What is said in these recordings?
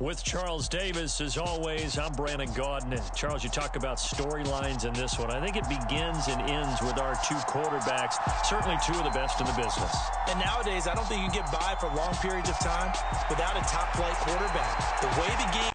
With Charles Davis, as always, I'm Brandon Gaudin. And Charles, you talk about storylines in this one. I think it begins and ends with our two quarterbacks, certainly two of the best in the business. And nowadays, I don't think you can get by for long periods of time without a top-flight quarterback. The way the game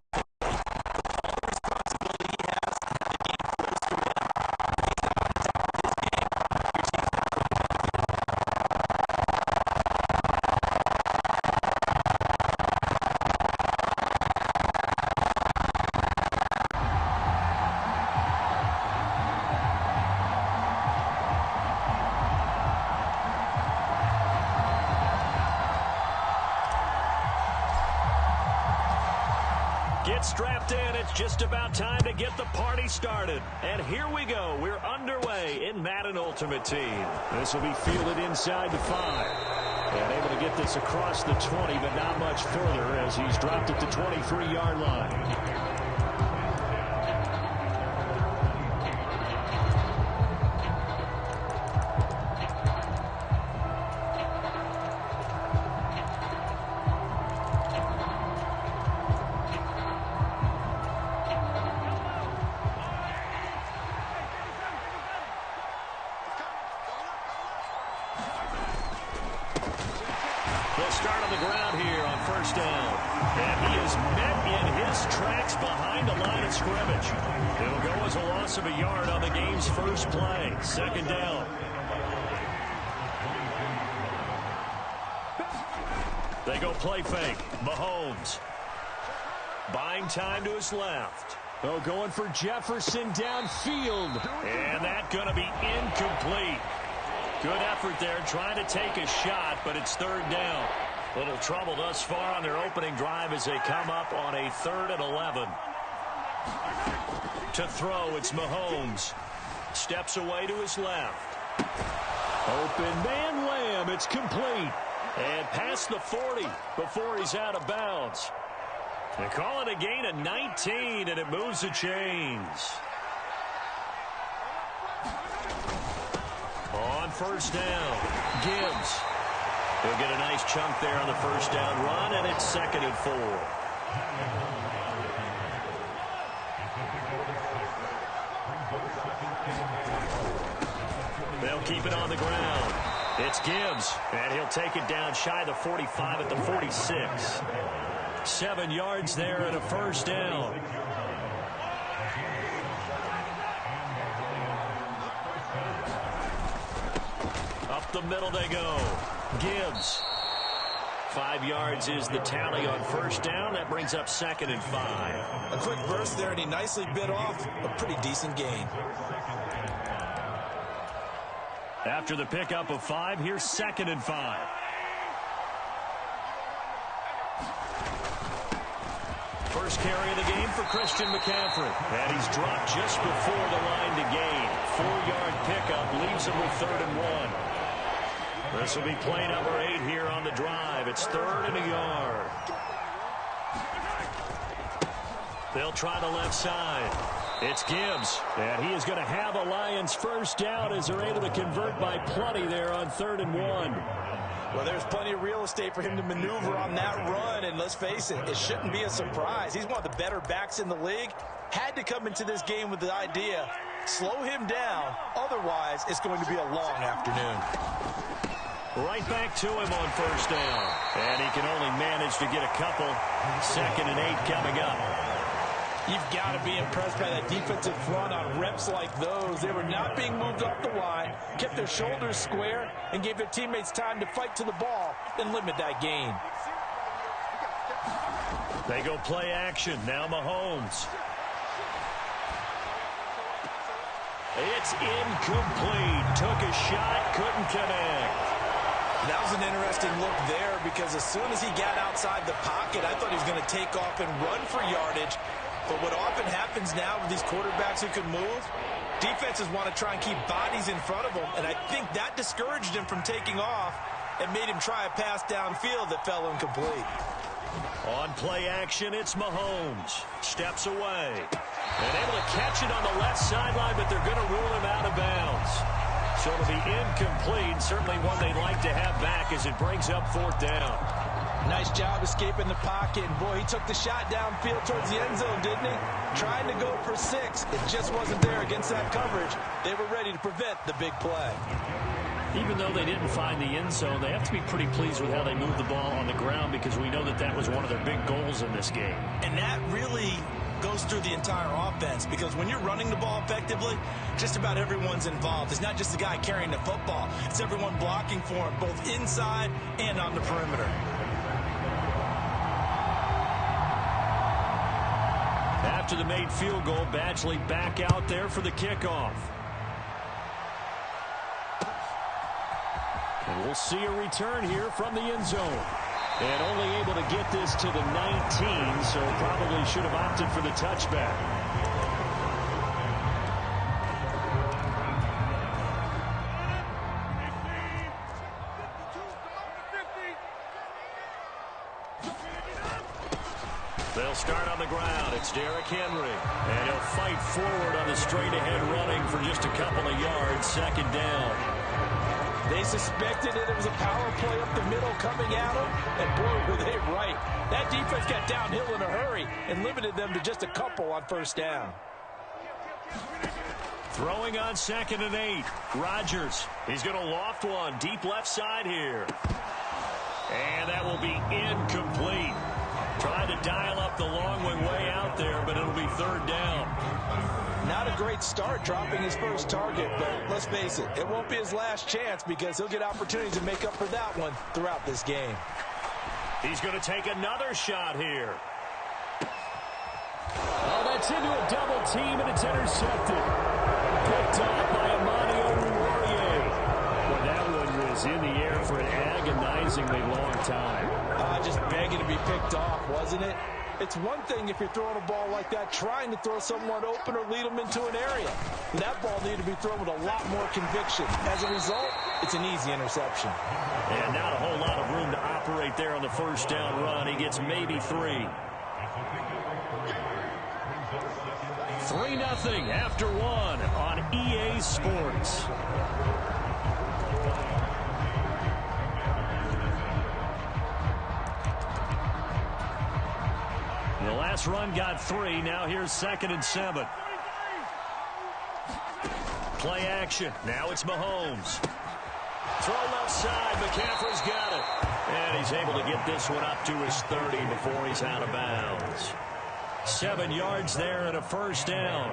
Get strapped in. It's just about time to get the party started. And here we go. We're underway in Madden Ultimate Team. This will be fielded inside the 5. And able to get this across the 20, but not much further as he's dropped at the 23-yard line. They'll start on the ground here on first down. And he is met in his tracks behind the line of scrimmage. It'll go as a loss of a yard on the game's first play. Second down. They go play fake. Mahomes. Buying time to his left. Oh, going for Jefferson downfield. And that's going to be incomplete. Good effort there trying to take a shot, but it's third down. Little trouble thus far on their opening drive as they come up on a 3rd and 11. To throw, it's Mahomes. Steps away to his left. Open man Lamb. It's complete. And past the 40 before he's out of bounds. They call it a gain of 19, and it moves the chains. On first down, Gibbs. He'll get a nice chunk there on the first down run, and it's 2nd and 4. They'll keep it on the ground. It's Gibbs, and he'll take it down shy of the 45 at the 46. 7 yards there and a first down. Up the middle they go. Gibbs. 5 yards is the tally on first down. That brings up 2nd and 5. A quick burst there, and he nicely bit off a pretty decent gain. After the pickup of 5, here's 2nd and 5. First carry of the game for Christian McCaffrey. And he's dropped just before the line to gain. 4-yard pickup leaves him with 3rd and 1. This will be play number 8 here on the drive. It's 3rd and a yard. They'll try the left side. It's Gibbs. And he is going to have a Lions first down as they're able to convert by plenty there on 3rd and 1. Well, there's plenty of real estate for him to maneuver on that run, and let's face it, it shouldn't be a surprise. He's one of the better backs in the league. Had to come into this game with the idea, slow him down, otherwise it's going to be a long afternoon. Right back to him on first down. And he can only manage to get a couple. 2nd and 8 coming up. You've got to be impressed by that defensive front on reps like those. They were not being moved off the line, kept their shoulders square, and gave their teammates time to fight to the ball and limit that gain. They go play action. Now Mahomes. It's incomplete. Took a shot, couldn't connect. That was an interesting look there because as soon as he got outside the pocket, I thought he was going to take off and run for yardage. But what often happens now with these quarterbacks who can move, defenses want to try and keep bodies in front of them, and I think that discouraged him from taking off and made him try a pass downfield that fell incomplete. On play action, it's Mahomes. Steps away. And able to catch it on the left sideline, but they're going to rule him out of bounds. So it'll be incomplete. Certainly one they'd like to have back as it brings up 4th down. Nice job escaping the pocket. And boy, he took the shot downfield towards the end zone, didn't he? Trying to go for 6. It just wasn't there against that coverage. They were ready to prevent the big play. Even though they didn't find the end zone, they have to be pretty pleased with how they moved the ball on the ground, because we know that that was one of their big goals in this game. And that really goes through the entire offense, because when you're running the ball effectively, just about everyone's involved. It's not just the guy carrying the football. It's everyone blocking for him, both inside and on the perimeter. After the made field goal, Badgley back out there for the kickoff. And we'll see a return here from the end zone. And only able to get this to the 19, so probably should have opted for the touchback. They'll start on the ground. It's Derrick Henry. And he'll fight forward on the straight-ahead running for just a couple of yards. Second down. They suspected that it was a power play up the middle coming at them, and boy, were they right. That defense got downhill in a hurry and limited them to just a couple on first down. Throwing on 2nd and 8. Rodgers. He's going to loft one deep left side here. And that will be incomplete. Trying to dial up the long way out there, but it'll be third down. Not a great start dropping his first target, but let's face it, it won't be his last chance, because he'll get opportunities to make up for that one throughout this game. He's going to take another shot here. Oh, that's into a double team, and it's intercepted. Picked off by Amani Oruwariye. Well, that one was in the air for an agonizingly long time. Just begging to be picked off, wasn't it? It's one thing if you're throwing a ball like that, trying to throw someone open or lead them into an area. That ball needed to be thrown with a lot more conviction. As a result, it's an easy interception. And not a whole lot of room to operate there on the first down run. He gets maybe 3. 3-0 after 1 on EA Sports. The last run got 3. Now here's 2nd and 7. Play action. Now it's Mahomes. Throw left side. McCaffrey's got it. And he's able to get this one up to his 30 before he's out of bounds. 7 yards there and a first down.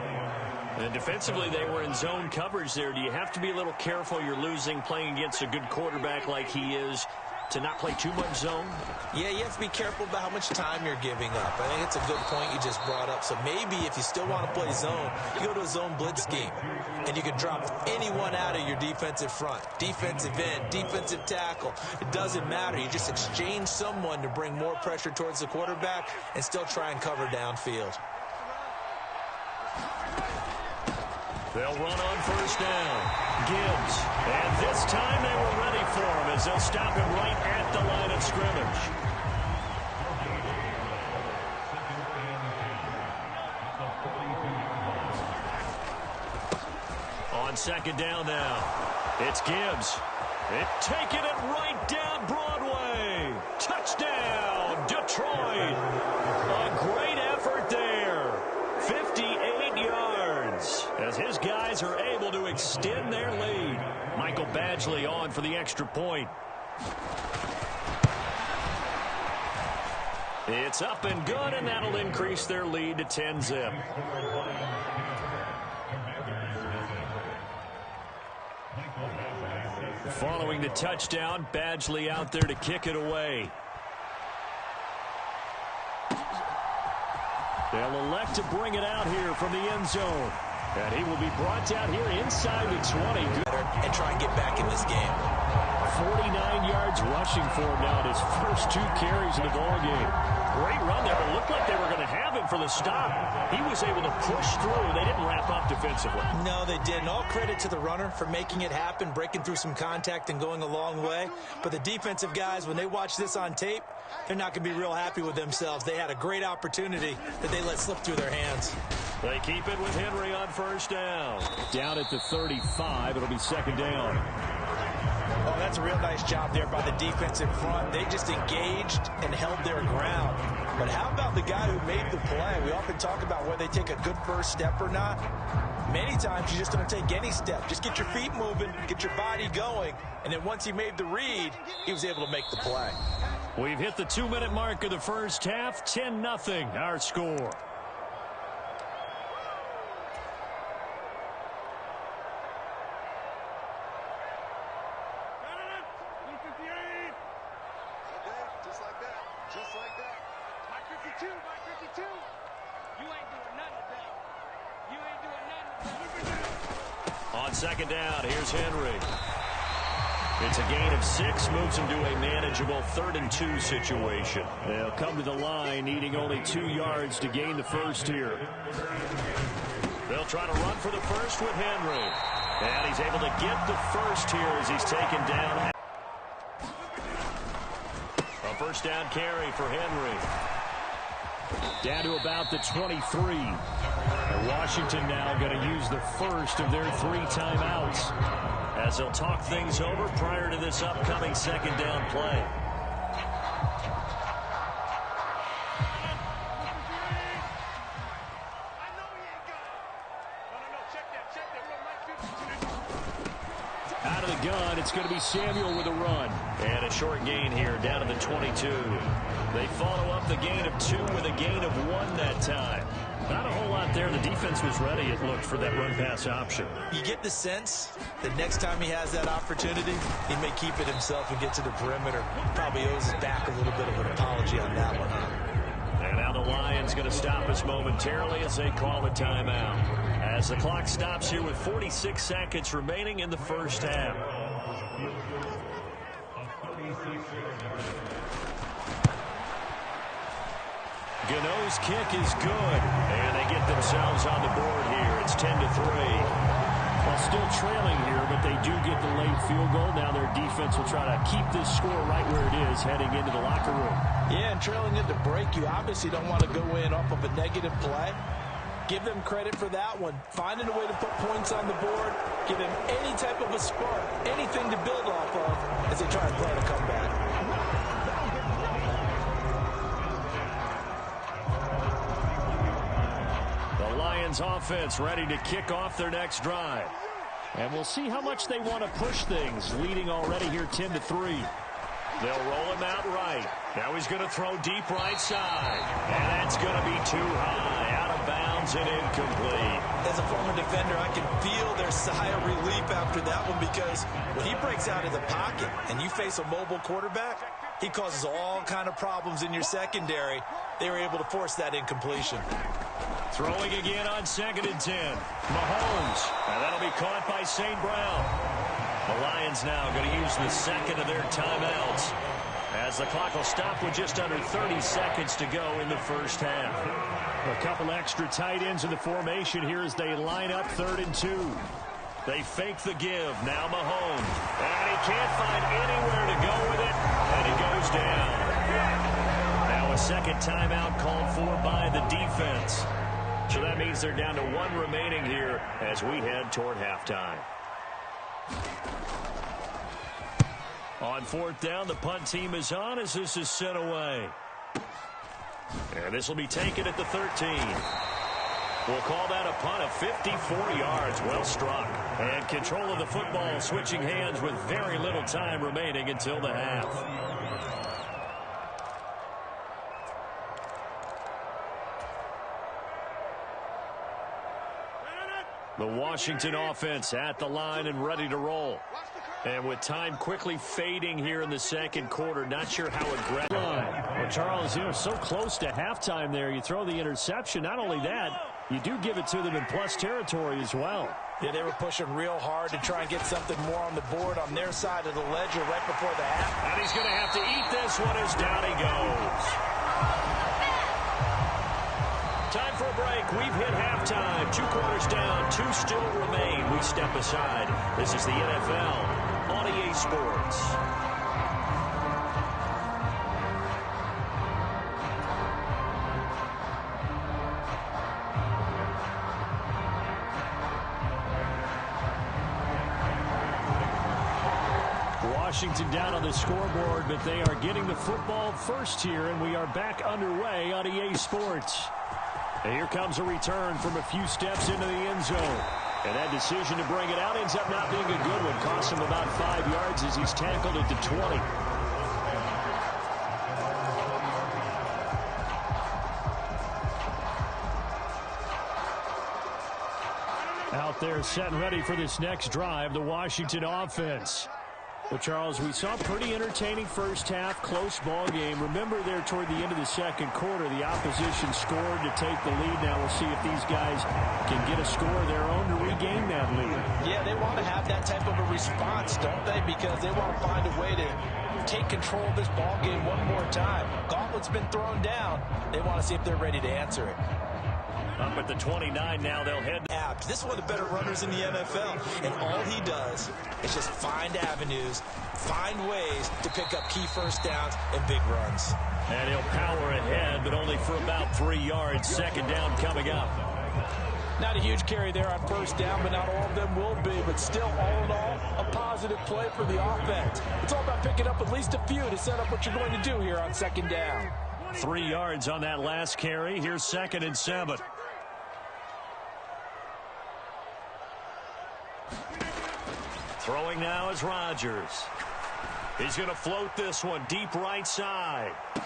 And defensively, they were in zone coverage there. Do you have to be a little careful? You're losing, playing against a good quarterback like he is, to not play too much zone? Yeah, you have to be careful about how much time you're giving up. I think it's a good point you just brought up. So maybe if you still want to play zone, you go to a zone blitz scheme, and you can drop anyone out of your defensive front, defensive end, defensive tackle. It doesn't matter. You just exchange someone to bring more pressure towards the quarterback and still try and cover downfield. They'll run on first down. Gibbs. And this time they were ready for him as they'll stop him right at the line of scrimmage. On second down now. It's Gibbs. Taking it right down Broadway. Touchdown, Detroit. A great effort there. 58 yards as his guys are able to extend their lead. Michael Badgley on for the extra point. It's up and good, and that'll increase their lead to 10-zip. Following the touchdown, Badgley out there to kick it away. They'll elect to bring it out here from the end zone. And he will be brought down here inside the 20. And try and get back in this game. 49 yards rushing for him now in his first 2 carries in the ballgame. Great run there. It looked like they were going to have him for the stop. He was able to push through. They didn't wrap up defensively. No, they didn't. All credit to the runner for making it happen, breaking through some contact and going a long way. But the defensive guys, when they watch this on tape, they're not going to be real happy with themselves. They had a great opportunity that they let slip through their hands. They keep it with Henry on first down. Down at the 35. It'll be second down. Oh, that's a real nice job there by the defense in front. They just engaged and held their ground. But how about the guy who made the play? We often talk about whether they take a good first step or not. Many times you just don't take any step. Just get your feet moving, get your body going, and then once he made the read, he was able to make the play. We've hit the 2-minute mark of the first half. 10-0 our score. On second down, here's Henry. It's a gain of 6, moves him to a manageable 3rd-and-2 situation. They'll come to the line, needing only 2 yards to gain the first here. They'll try to run for the first with Henry. And he's able to get the first here as he's taken down. A first down carry for Henry. Down to about the 23. And Washington now going to use the first of their 3 timeouts as they'll talk things over prior to this upcoming second down play. Out of the gun, it's going to be Samuel with a run. And a short gain here down to the 22. They follow up the gain of 2 with a gain of 1 that time. Not a whole lot there. The defense was ready, it looked, for that run-pass option. You get the sense that next time he has that opportunity, he may keep it himself and get to the perimeter. Probably owes his back a little bit of an apology on that one. And now the Lions going to stop us momentarily as they call a timeout. As the clock stops here with 46 seconds remaining in the first half. Gano's kick is good, and they get themselves on the board here. It's 10-3. Well, still trailing here, but they do get the late field goal. Now their defense will try to keep this score right where it is heading into the locker room. Yeah, and trailing into break, you obviously don't want to go in off of a negative play. Give them credit for that one. Finding a way to put points on the board, give them any type of a spark, anything to build off of as they try to plan a comeback. Lions offense ready to kick off their next drive. And we'll see how much they want to push things, leading already here 10-3. They'll roll him out right. Now he's going to throw deep right side. And that's going to be too high, out of bounds and incomplete. As a former defender, I can feel their sigh of relief after that one, because when he breaks out of the pocket and you face a mobile quarterback, he causes all kind of problems in your secondary. They were able to force that incompletion. Throwing again on 2nd and 10. Mahomes. And that'll be caught by St. Brown. The Lions now going to use the second of their timeouts as the clock will stop with just under 30 seconds to go in the first half. A couple extra tight ends in the formation here as they line up 3rd and 2. They fake the give. Now Mahomes. And he can't find anywhere to go with it. And he goes down. Now a second timeout called for by the defense. So that means they're down to 1 remaining here as we head toward halftime. On 4th down, the punt team is on as this is sent away. And this will be taken at the 13. We'll call that a punt of 54 yards. Well struck. And control of the football switching hands with very little time remaining until the half. The Washington offense at the line and ready to roll. And with time quickly fading here in the second quarter, not sure how aggressive. Well, Charles, you know, so close to halftime there. You throw the interception. Not only that, you do give it to them in plus territory as well. Yeah, they were pushing real hard to try and get something more on the board on their side of the ledger right before the half. And he's going to have to eat this one as down he goes. Time for a break. We've hit halftime. 2 quarters down. 2 still remain. We step aside. This is the NFL on EA Sports. Washington down on the scoreboard, but they are getting the football first here, and we are back underway on EA Sports. And here comes a return from a few steps into the end zone. And that decision to bring it out ends up not being a good one. Costs him about 5 yards as he's tackled at the 20. Out there set and ready for this next drive, the Washington offense. Well, Charles, we saw a pretty entertaining first half, close ball game. Remember there toward the end of the second quarter, the opposition scored to take the lead. Now we'll see if these guys can get a score of their own to regain that lead. Yeah, they want to have that type of a response, don't they? Because they want to find a way to take control of this ball game one more time. Gauntlet's been thrown down. They want to see if they're ready to answer it. Up at the 29 now, they'll head. This is one of the better runners in the NFL, and all he does is just find avenues, find ways to pick up key first downs and big runs. And he'll power ahead, but only for about 3 yards. Second down coming up. Not a huge carry there on first down, but not all of them will be. But still, all in all, a positive play for the offense. It's all about picking up at least a few to set up what you're going to do here on second down. 3 yards on that last carry. Here's 2nd and 7. Throwing now is Rodgers. He's going to float this one deep right side. A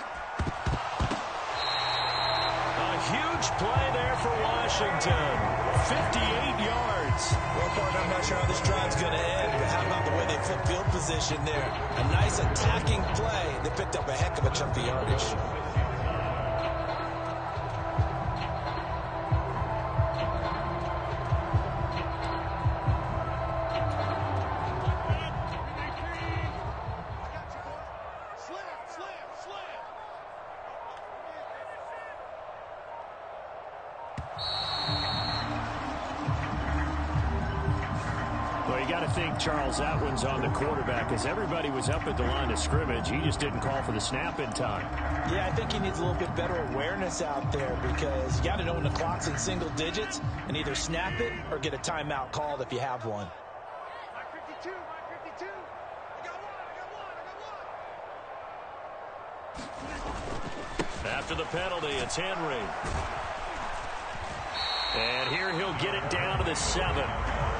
huge play there for Washington. 58 yards. Well, partner, I'm not sure how this drive's going to end, but how about the way they flip field position there? A nice attacking play. They picked up a heck of a chunk of yardage. Charles, that one's on the quarterback as everybody was up at the line of scrimmage. He just didn't call for the snap in time. Yeah, I think he needs a little bit better awareness out there because you got to know when the clock's in single digits and either snap it or get a timeout called if you have one. After the penalty, it's Henry. And here he'll get it down to the 7.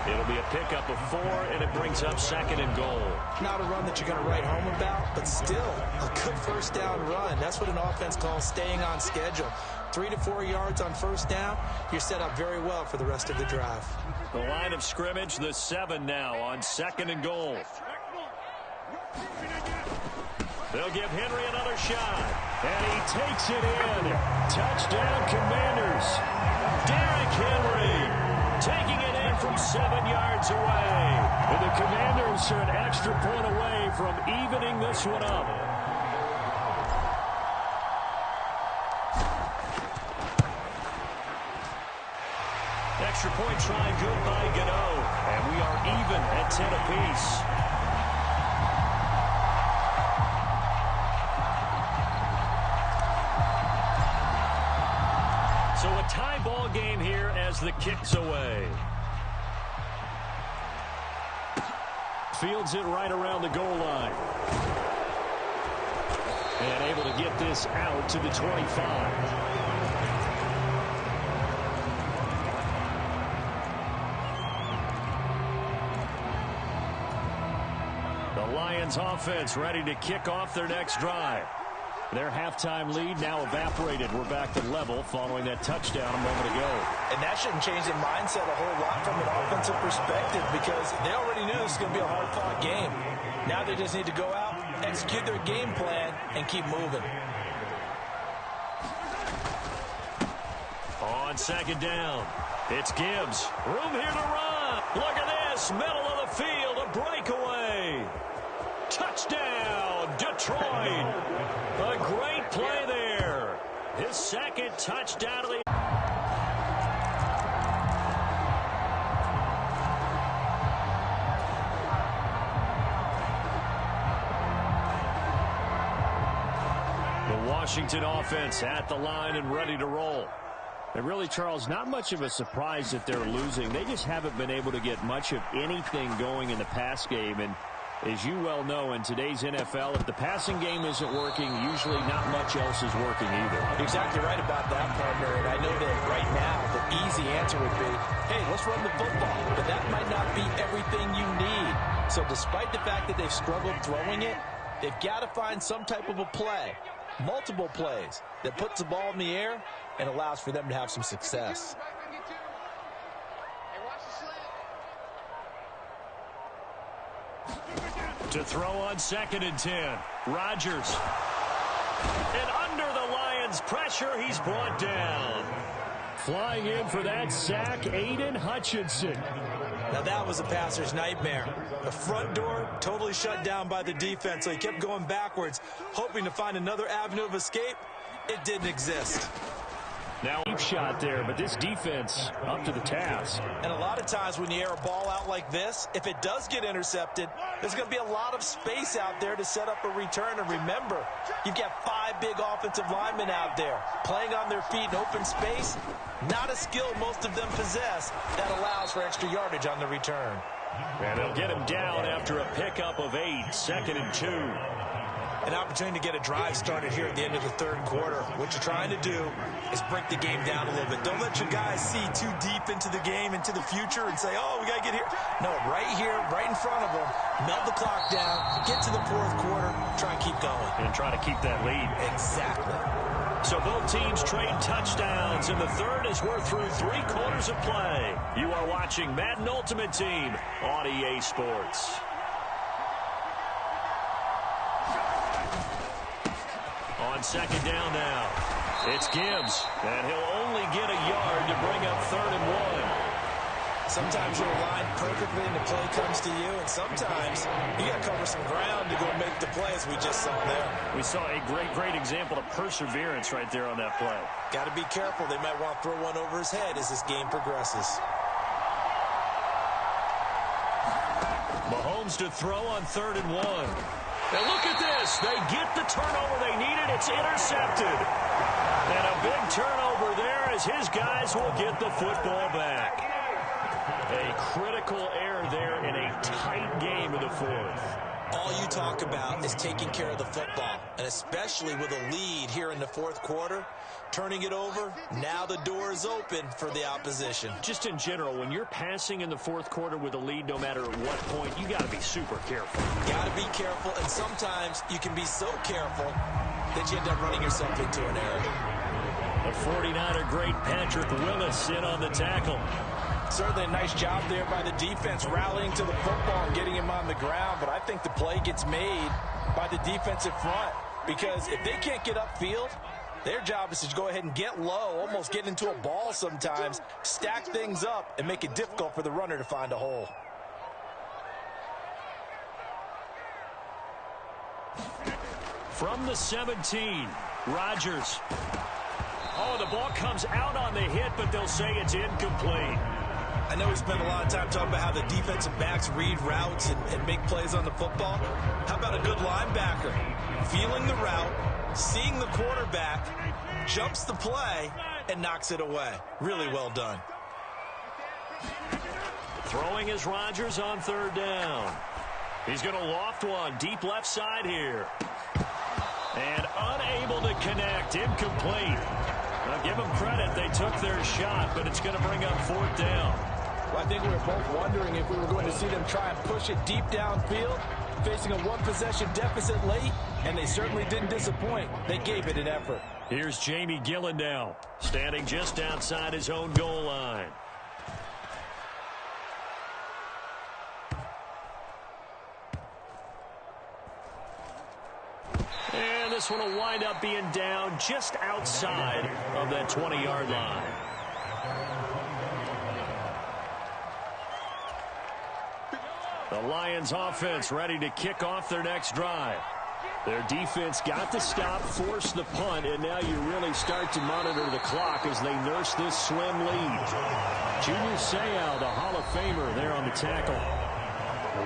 It'll be a pickup of 4, and it brings up 2nd and goal. Not a run that you're going to write home about, but still a good first down run. That's what an offense calls staying on schedule. 3 to 4 yards on first down, you're set up very well for the rest of the drive. The line of scrimmage, the 7 now on 2nd and goal. They'll give Henry another shot, and he takes it in. Touchdown, Commanders. Derrick Henry taking it in from 7 yards away. And the Commanders are an extra point away from evening this one up. Extra point try good by Gano. And we are even at 10 apiece. So a tie ball game here as the kick's away. Fields it right around the goal line. And able to get this out to the 25. The Lions offense ready to kick off their next drive. Their halftime lead now evaporated. We're back to level following that touchdown a moment ago. And that shouldn't change their mindset a whole lot from an offensive perspective because they already knew this was going to be a hard-fought game. Now they just need to go out, execute their game plan, and keep moving. On 2nd down, it's Gibbs. Room here to run. Look at this. Middle of the field, a breakaway. Touchdown, Detroit. A great play there. His 2nd touchdown of the Washington offense at the line and ready to roll. And really, Charles, not much of a surprise that they're losing. They just haven't been able to get much of anything going in the pass game. And As you well know, in today's NFL, if the passing game isn't working, usually not much else is working either. You're exactly right about that, partner. And I know that right now the easy answer would be, hey, let's run the football. But that might not be everything you need. So despite the fact that they've struggled throwing it, they've got to find some type of a play, multiple plays, that puts the ball in the air and allows for them to have some success. To throw on 2nd and 10. Rodgers. And under the Lions' pressure, he's brought down. Flying in for that sack, Aiden Hutchinson. Now that was a passer's nightmare. The front door totally shut down by the defense, so he kept going backwards, hoping to find another avenue of escape. It didn't exist. Now deep shot there, but this defense up to the task. And a lot of times when you air a ball out like this, if it does get intercepted, there's going to be a lot of space out there to set up a return. And remember, you've got 5 big offensive linemen out there playing on their feet in open space. Not a skill most of them possess that allows for extra yardage on the return. And they'll get him down after a pickup of 8, 2nd and 2. An opportunity to get a drive started here at the end of the 3rd quarter. What you're trying to do is break the game down a little bit. Don't let your guys see too deep into the game, into the future, and say, oh, we got to get here. No, right here, right in front of them, melt the clock down, get to the 4th quarter, try and keep going. And try to keep that lead. Exactly. So both teams trade touchdowns, and the 3rd as we're through 3 quarters of play. You are watching Madden Ultimate Team on EA Sports. On 2nd down now, it's Gibbs, and he'll only get a yard to bring up 3rd and 1. Sometimes you're aligned perfectly and the play comes to you, and sometimes you got to cover some ground to go make the play, as we just saw there. We saw a great example of perseverance right there on that play. Got to be careful. They might want to throw one over his head as this game progresses. Mahomes to throw on 3rd and 1. And look at this. They get the turnover they needed. It's intercepted. And a big turnover there as his guys will get the football back. A critical error there in a tight game in the 4th. All you talk about is taking care of the football, and especially with a lead here in the 4th quarter. Turning it over, now the door is open for the opposition. Just in general, when you're passing in the 4th quarter with a lead, no matter at what point, you got to be super careful. Got to be careful, and sometimes you can be so careful that you end up running yourself into an error. The 49er great Patrick Willis in on the tackle. Certainly a nice job there by the defense rallying to the football and getting him on the ground, but I think the play gets made by the defensive front because if they can't get upfield, their job is to go ahead and get low, almost get into a ball sometimes, stack things up, and make it difficult for the runner to find a hole. From the 17, Rodgers. Oh, the ball comes out on the hit, but they'll say it's incomplete. I know we spent a lot of time talking about how the defensive backs read routes and make plays on the football. How about a good linebacker? Feeling the route, seeing the quarterback, jumps the play, and knocks it away. Really well done. Throwing is Rodgers on 3rd down. He's going to loft one deep left side here. And unable to connect, incomplete. Now give them credit, they took their shot, but it's going to bring up 4th down. Well, I think we were both wondering if we were going to see them try and push it deep downfield, facing a 1-possession deficit late, and they certainly didn't disappoint. They gave it an effort. Here's Jamie Gillen now, standing just outside his own goal line. And this one will wind up being down just outside of that 20-yard line. The Lions offense ready to kick off their next drive. Their defense got the stop, forced the punt, and now you really start to monitor the clock as they nurse this slim lead. Junior Seau, the Hall of Famer, there on the tackle.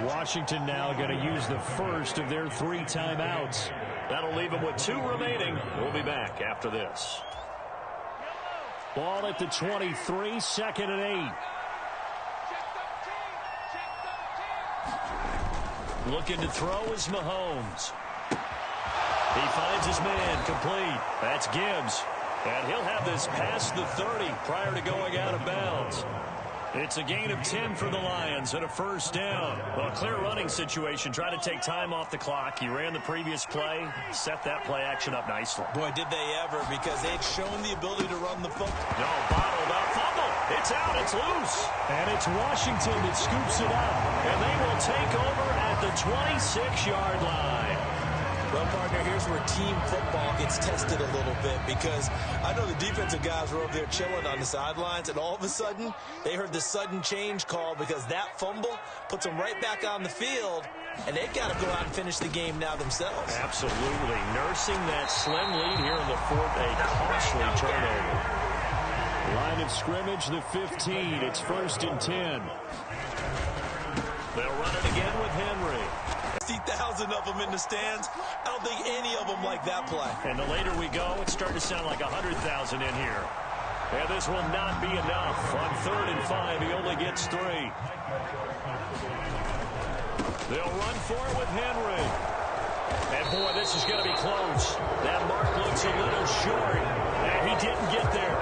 Washington now going to use the first of their 3 timeouts. That'll leave them with 2 remaining. We'll be back after this. Ball at the 23, 2nd and 8. Looking to throw is Mahomes. He finds his man, complete. That's Gibbs. And he'll have this past the 30 prior to going out of bounds. It's a gain of 10 for the Lions and a first down. Well, a clear running situation. Try to take time off the clock. He ran the previous play, set that play action up nicely. Boy, did they ever, because they'd shown the ability to run the football. No, bottled up. Fumble. It's out. It's loose. And it's Washington that scoops it up. And they will take over at the 26-yard line. Well, partner, here's where team football gets tested a little bit, because I know the defensive guys were over there chilling on the sidelines, and all of a sudden, they heard the sudden change call because that fumble puts them right back on the field, and they've got to go out and finish the game now themselves. Absolutely. Nursing that slim lead here in the fourth, a costly turnover. Line of scrimmage, the 15. It's 1st and 10. They'll run it again with Henry. 60,000 of them in the stands. I don't think any of them like that play. And the later we go, it's starting to sound like 100,000 in here. And this will not be enough. On 3rd and 5, he only gets 3. They'll run for it with Henry. And boy, this is going to be close. That mark looks a little short. And he didn't get there.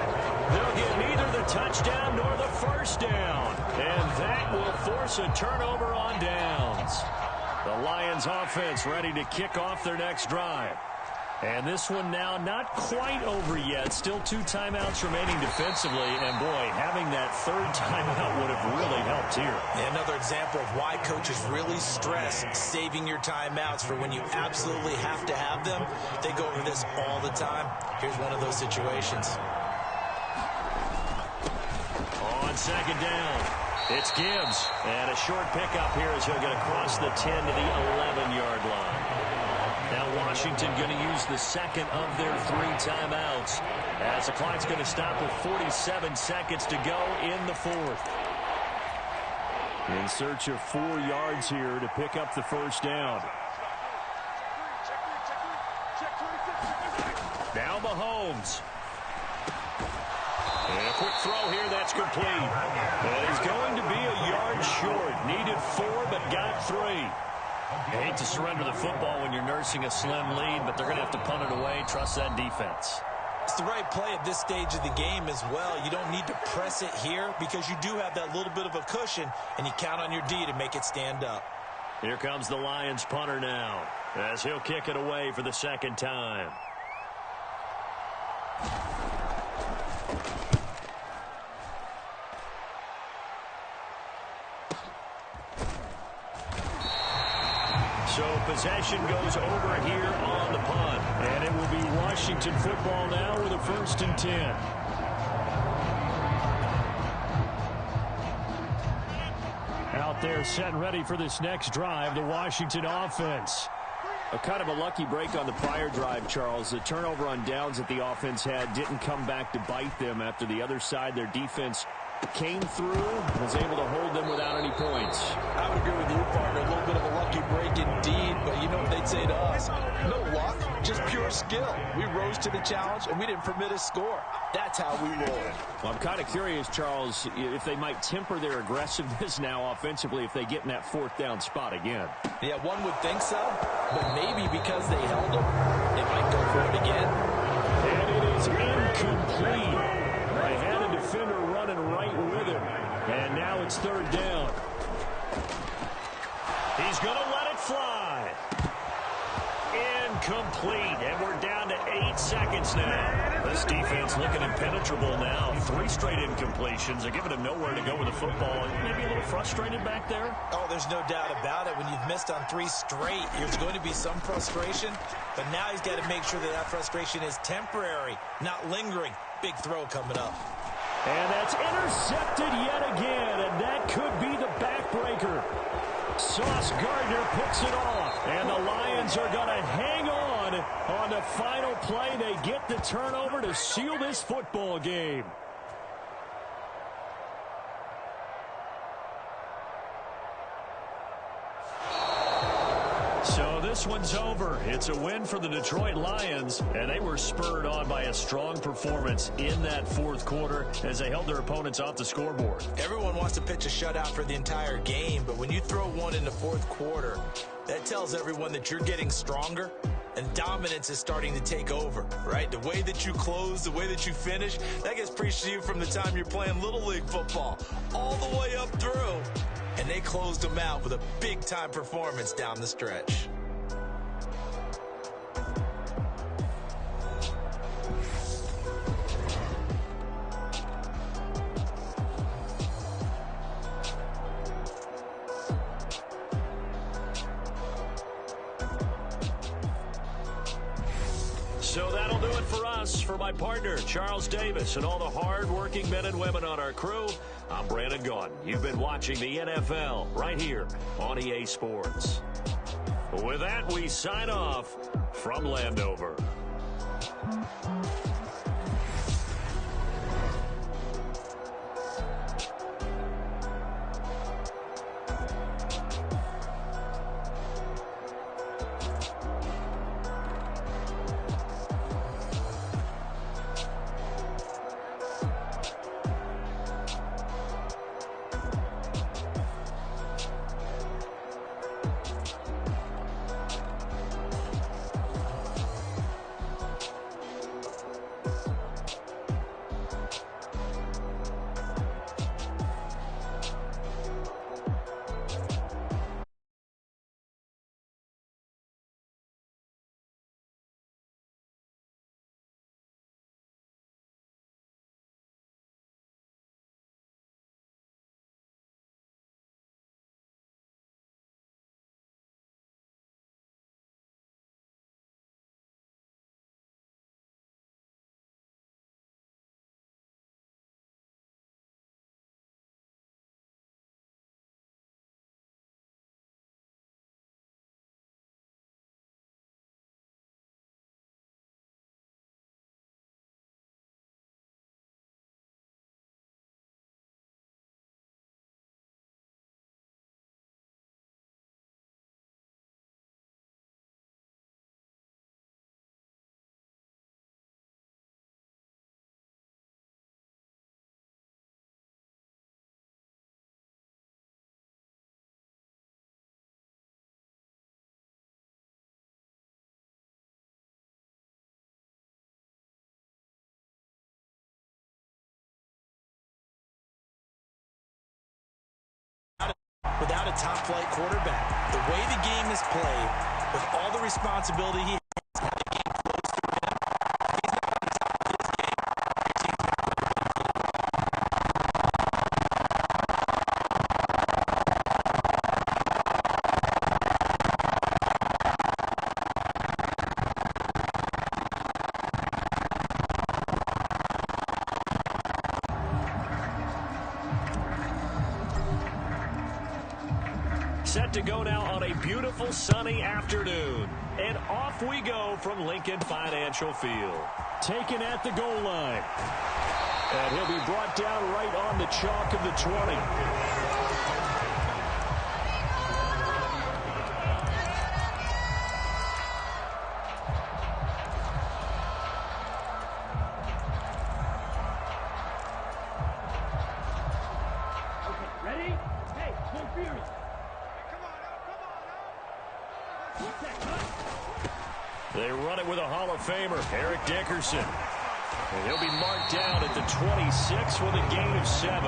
They'll get neither the touchdown nor the first down. And that will force a turnover on downs. The Lions offense ready to kick off their next drive. And this one now not quite over yet. Still 2 timeouts remaining defensively. And boy, having that 3rd timeout would have really helped here. And another example of why coaches really stress saving your timeouts for when you absolutely have to have them. They go over this all the time. Here's one of those situations. On 2nd down, it's Gibbs. And a short pickup here as he'll get across the 10 to the 11-yard line. Now Washington going to use the 2nd of their 3 timeouts, as the clock's going to stop with 47 seconds to go in the 4th. In search of 4 yards here to pick up the first down. Now Mahomes. And a quick throw here, that's complete. And he's going to be a yard short. Needed 4, but got 3. You hate to surrender the football when you're nursing a slim lead, but they're going to have to punt it away. Trust that defense. It's the right play at this stage of the game as well. You don't need to press it here because you do have that little bit of a cushion, and you count on your D to make it stand up. Here comes the Lions punter now, as he'll kick it away for the 2nd time. So possession goes over here on the punt. And it will be Washington football now with a 1st and 10. Out there set and ready for this next drive, the Washington offense. A kind of a lucky break on the prior drive, Charles. The turnover on downs that the offense had didn't come back to bite them after the other side. Their defense came through, was able to hold them without any points. I would agree with you, partner. A little bit of a lucky break indeed, but you know what they'd say to us? No luck, just pure skill. We rose to the challenge, and we didn't permit a score. That's how we roll. Well, I'm kind of curious, Charles, if they might temper their aggressiveness now offensively if they get in that 4th down spot again. Yeah, one would think so, but maybe because they held them, they might go for it again. And it is incomplete. They had a defender running right with him. And now it's 3rd down. He's going to let it fly. Incomplete. And we're down to 8 seconds now. This defense looking impenetrable now. 3 straight incompletions. They're giving him nowhere to go with the football. Maybe a little frustrated back there? Oh, there's no doubt about it. When you've missed on 3 straight, there's going to be some frustration. But now he's got to make sure that that frustration is temporary, not lingering. Big throw coming up. And that's intercepted yet again. And that could be the backbreaker. Sauce Gardner picks it off. And the Lions are going to hang on the final play. They get the turnover to seal this football game. So this this one's over. It's a win for the Detroit Lions, and they were spurred on by a strong performance in that fourth quarter as they held their opponents off the scoreboard. Everyone wants to pitch a shutout for the entire game, but when you throw one in the fourth quarter, that tells everyone that you're getting stronger and dominance is starting to take over, right? The way that you close, the way that you finish, that gets preached to you from the time you're playing Little League football all the way up through. And they closed them out with a big-time performance down the stretch. So that'll do it for us. For my partner, Charles Davis, and all the hard-working men and women on our crew, I'm Brandon Gaudin. You've been watching the NFL right here on EA Sports. With that, we sign off from Landover. Without a top-flight quarterback, the way the game is played, with all the responsibility he has, how the game flows through him, he's not on the top of his game. Set to go now on a beautiful sunny afternoon. And off we go from Lincoln Financial Field. Taken at the goal line. And he'll be brought down right on the chalk of the 20. They run it with a Hall of Famer, Eric Dickerson. And he'll be marked down at the 26 with a gain of 7.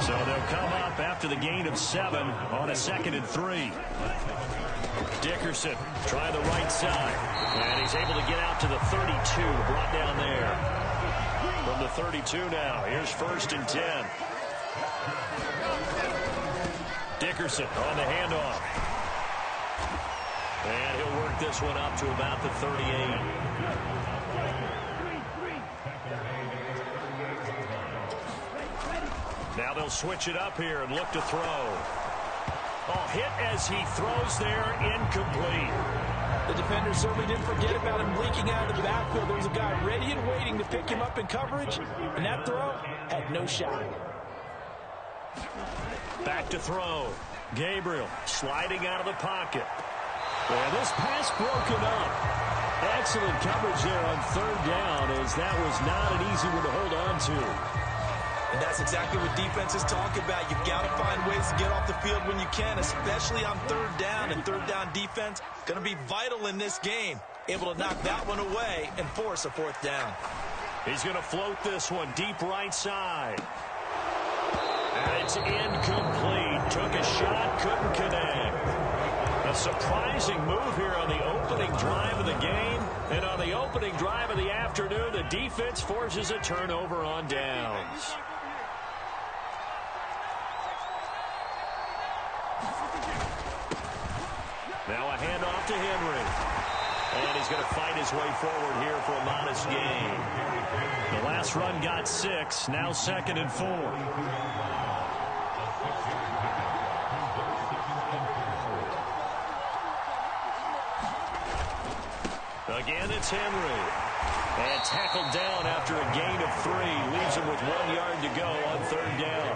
So they'll come up after the gain of 7 on a 2nd and 3. Dickerson trying the right side. And he's able to get out to the 32, brought down there. From the 32 now, here's 1st and 10. Dickerson on the handoff. And he'll work this one up to about the 38. Now they'll switch it up here and look to throw. Oh, hit as he throws there, incomplete. The defender certainly didn't forget about him leaking out of the backfield. There was a guy ready and waiting to pick him up in coverage, and that throw had no shot. Back to throw. Gabriel sliding out of the pocket. And this pass broken up. Excellent coverage there on third down, as that was not an easy one to hold on to. And that's exactly what defenses talk about. You've got to find ways to get off the field when you can, especially on third down. And third down defense going to be vital in this game. Able to knock that one away and force a fourth down. He's going to float this one deep right side. And it's incomplete. Took a shot, couldn't connect. A surprising move here on the opening drive of the game. And on the opening drive of the afternoon, the defense forces a turnover on downs. Now a handoff to Henry. And he's going to fight his way forward here for a modest gain. The last run got 6. Now 2nd and 4. Again, it's Henry. And tackled down after a gain of 3. Leaves him with 1 yard to go on third down.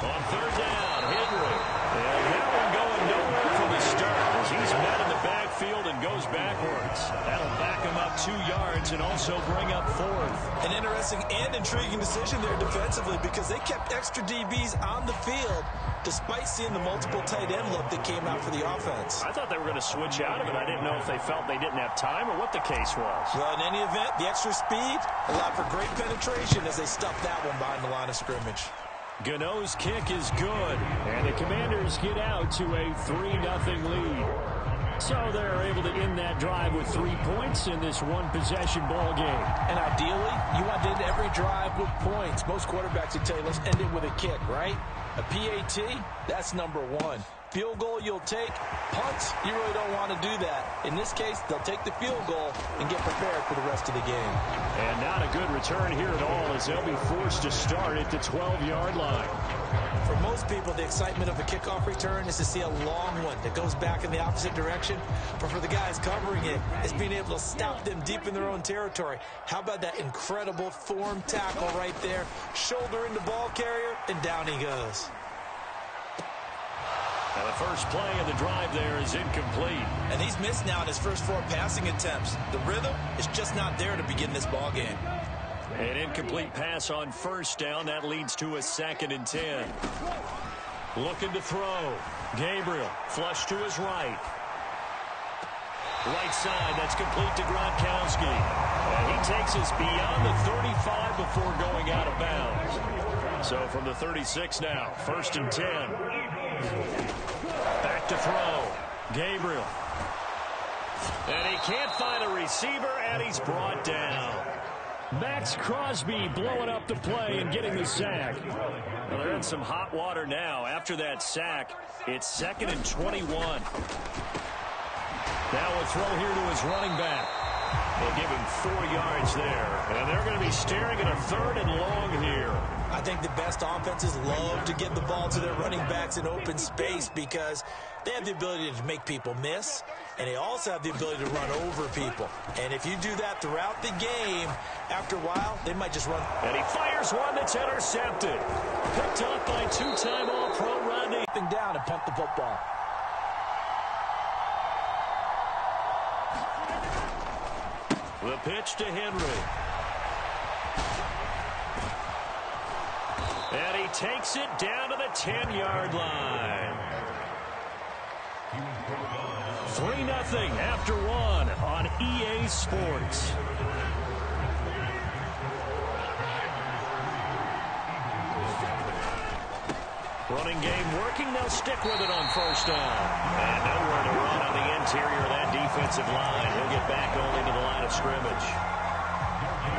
On third down, Henry. And that one going nowhere from the start as he's met in the backfield and goes backwards. That'll back him up 2 yards and also bring up 4th. An interesting and intriguing decision there defensively, because they kept extra DBs on the field despite seeing the multiple tight end look that came out for the offense. I thought they were going to switch out of it. I didn't know if they felt they didn't have time or what the case was. Well, in any event, the extra speed allowed for great penetration as they stuffed that one behind the line of scrimmage. Gano's kick is good, and the Commanders get out to a 3-0 lead. So they're able to end that drive with 3 points in this one-possession ball game. And ideally, you want to end every drive with points. Most quarterbacks would tell you, let's end it with a kick, right? A PAT, that's number 1. Field goal you'll take. Punts, you really don't want to do that. In this case, they'll take the field goal and get prepared for the rest of the game. And not a good return here at all, as they'll be forced to start at the 12-yard line. For most people, the excitement of a kickoff return is to see a long one that goes back in the opposite direction. But for the guys covering it, it's being able to stop them deep in their own territory. How about that incredible form tackle right there? Shoulder into ball carrier, and down he goes. Now the first play of the drive there is incomplete. And he's missed now in his first 4 passing attempts. The rhythm is just not there to begin this ball game. An incomplete pass on first down. That leads to a 2nd and 10. Looking to throw. Gabriel, flush to his right. Right side, that's complete to Gronkowski. And he takes us beyond the 35 before going out of bounds. So from the 36 now, 1st and 10. Back to throw. Gabriel. And he can't find a receiver, and he's brought down. Max Crosby blowing up the play and getting the sack. Well, they're in some hot water now. After that sack, it's 2nd and 21. Now a throw here to his running back. They'll give him 4 yards there. And they're going to be staring at a 3rd and long here. I think the best offenses love to get the ball to their running backs in open space because they have the ability to make people miss, and they also have the ability to run over people. And if you do that throughout the game, after a while, they might just run. And he fires one that's intercepted. Picked off by 2-time All-Pro Rodney. Down and punt the football. The pitch to Henry. And he takes it down to the 10-yard line. 3-0 after 1 on EA Sports. Running game working. They'll stick with it on first down. And nowhere to run on the interior of that defensive line. He'll get back only to the line of scrimmage.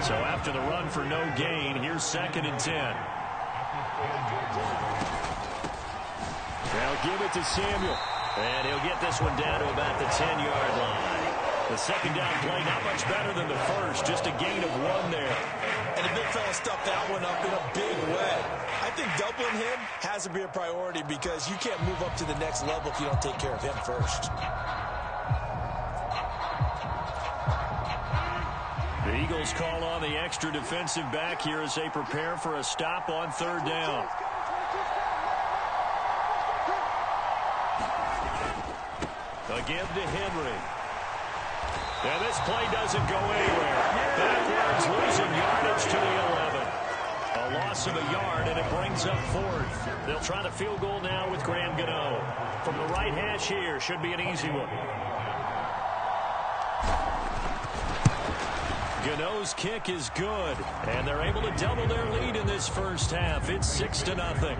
So after the run for no gain, here's 2nd and 10. They'll give it to Samuel. And he'll get this one down to about the 10-yard line. The second down play not much better than the first. Just a gain of 1 there. And the big fella stuffed that one up in a big way. I think doubling him has to be a priority because you can't move up to the next level if you don't take care of him first. The Eagles call on the extra defensive back here as they prepare for a stop on third down. A give to Henry. And this play doesn't go anywhere. Backwards, losing yardage to the 11. A loss of a yard, and it brings up fourth. They'll try the field goal now with Graham Gano. From the right hash here, should be an easy one. Gano's kick is good, and they're able to double their lead in this first half. It's 6-0.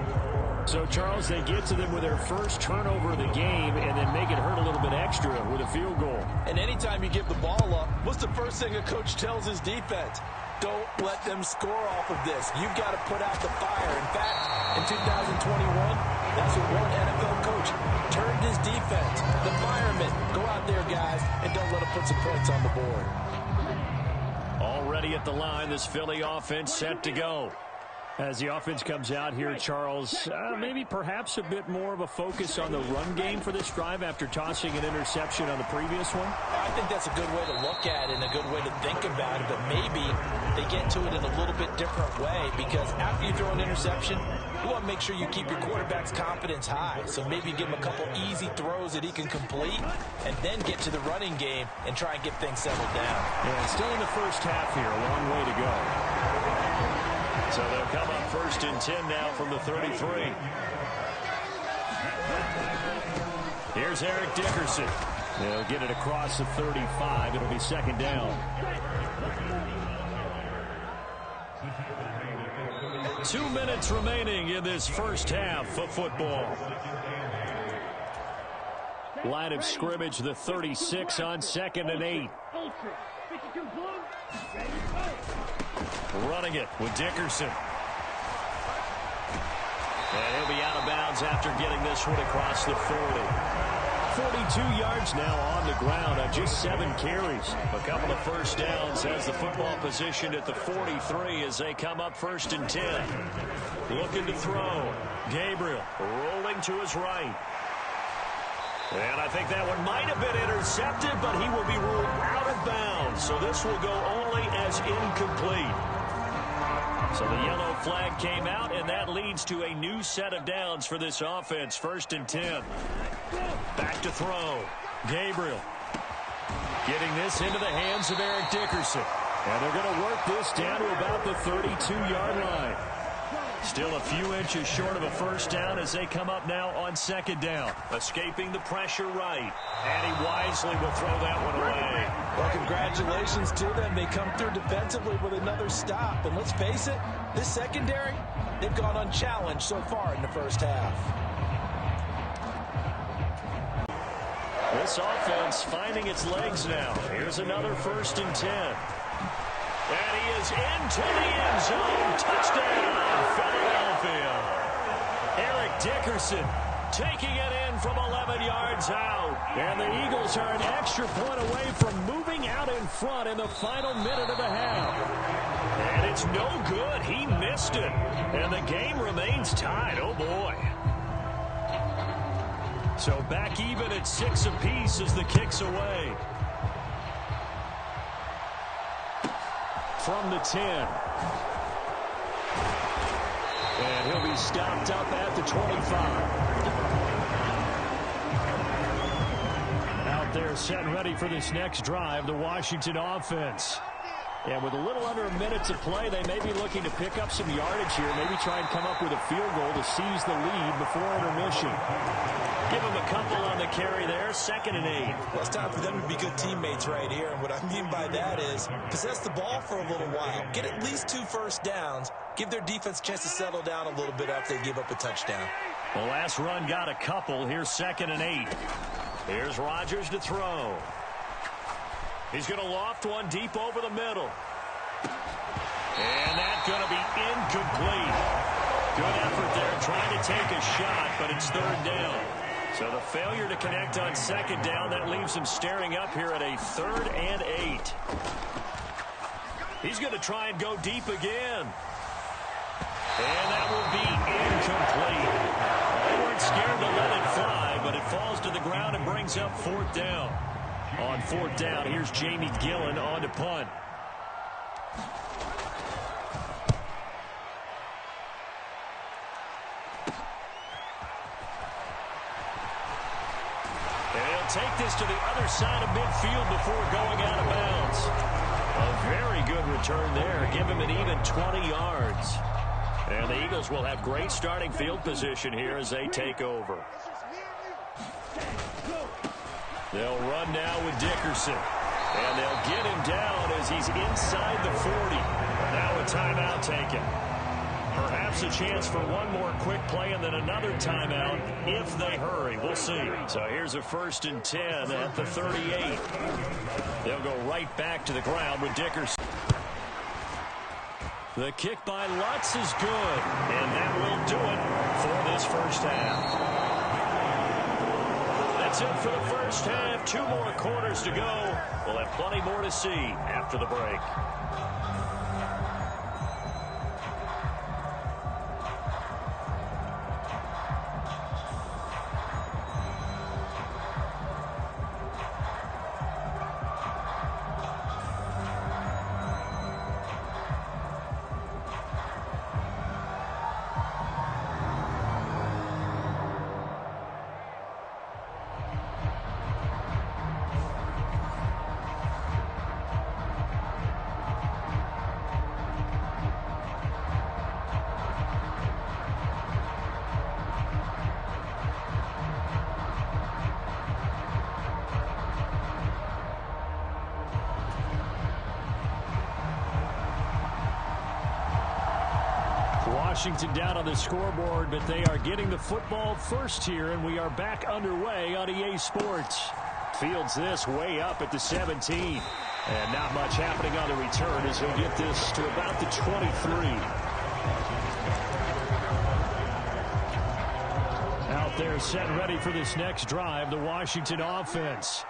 So, Charles, they get to them with their first turnover of the game and then make it hurt a little bit extra with a field goal. And anytime you give the ball up, what's the first thing a coach tells his defense? Don't let them score off of this. You've got to put out the fire. In fact, in 2021, that's what one NFL coach turned his defense. The firemen, go out there, guys, and don't let them put some points on the board. Already at the line, this Philly offense set to go. As the offense comes out here, Charles, maybe perhaps a bit more of a focus on the run game for this drive after tossing an interception on the previous one? I think that's a good way to look at it and a good way to think about it, but maybe they get to it in a little bit different way, because after you throw an interception, you want to make sure you keep your quarterback's confidence high. So maybe give him a couple easy throws that he can complete and then get to the running game and try and get things settled down. Yeah, still in the first half here, a long way to go. So they'll come up 1st and 10 now from the 33. Here's Eric Dickerson. They'll get it across the 35. It'll be second down. 2 minutes remaining in this first half of football. Line of scrimmage, the 36 on 2nd and 8. Running it with Dickerson. And he'll be out of bounds after getting this one across the 40. 42 yards now on the ground on just 7 carries. A couple of first downs as the football positioned at the 43 as they come up 1st and 10. Looking to throw. Gabriel rolling to his right. And I think that one might have been intercepted, but he will be ruled out of bounds. So this will go only as incomplete. So the yellow flag came out, and that leads to a new set of downs for this offense. 1st and 10. Back to throw. Gabriel getting this into the hands of Eric Dickerson. And they're going to work this down to about the 32-yard line. Still a few inches short of a first down as they come up now on 2nd down. Escaping the pressure right. And he wisely will throw that one away. Well, congratulations to them. They come through defensively with another stop. And let's face it, this secondary, they've gone unchallenged so far in the first half. This offense finding its legs now. Here's another 1st and 10. And he is into the end zone. Touchdown, Philadelphia. Eric Dickerson taking it in from 11 yards out. And the Eagles are an extra point away from moving out in front in the final minute of the half. And it's no good. He missed it. And the game remains tied. Oh, boy. So back even at 6 apiece as the kick's away. From the 10. And he'll be stopped up at the 25. Out there set and ready for this next drive, the Washington offense. And with a little under a minute to play, they may be looking to pick up some yardage here, maybe try and come up with a field goal to seize the lead before intermission. Give him a couple on the carry there, 2nd and 8. Well, it's time for them to be good teammates right here. And what I mean by that is possess the ball for a little while. Get at least 2 first downs. Give their defense a chance to settle down a little bit after they give up a touchdown. The last run got a couple. Here's 2nd and 8. Here's Rodgers to throw. He's going to loft one deep over the middle. And that's going to be incomplete. Good effort there trying to take a shot, but it's 3rd down. So the failure to connect on 2nd down, that leaves him staring up here at a 3rd and 8. He's going to try and go deep again. And that will be incomplete. They weren't scared to let it fly, but it falls to the ground and brings up 4th down. On 4th down, here's Jamie Gillen on to punt. to take this to the other side of midfield before going out of bounds. A very good return there. Give him an even 20 yards. And the Eagles will have great starting field position here as they take over. They'll run now with Dickerson. And they'll get him down as he's inside the 40. Now a timeout taken. Perhaps a chance for one more quick play and then another timeout if they hurry. We'll see. So here's a 1st and 10 at the 38. They'll go right back to the ground with Dickerson. The kick by Lutz is good. And that will do it for this first half. That's it for the first half. 2 more quarters to go. We'll have plenty more to see after the break. Washington down on the scoreboard, but they are getting the football first here, and we are back underway on EA Sports. Fields this way up at the 17. And not much happening on the return as he'll get this to about the 23. Out there set and ready for this next drive, the Washington offense.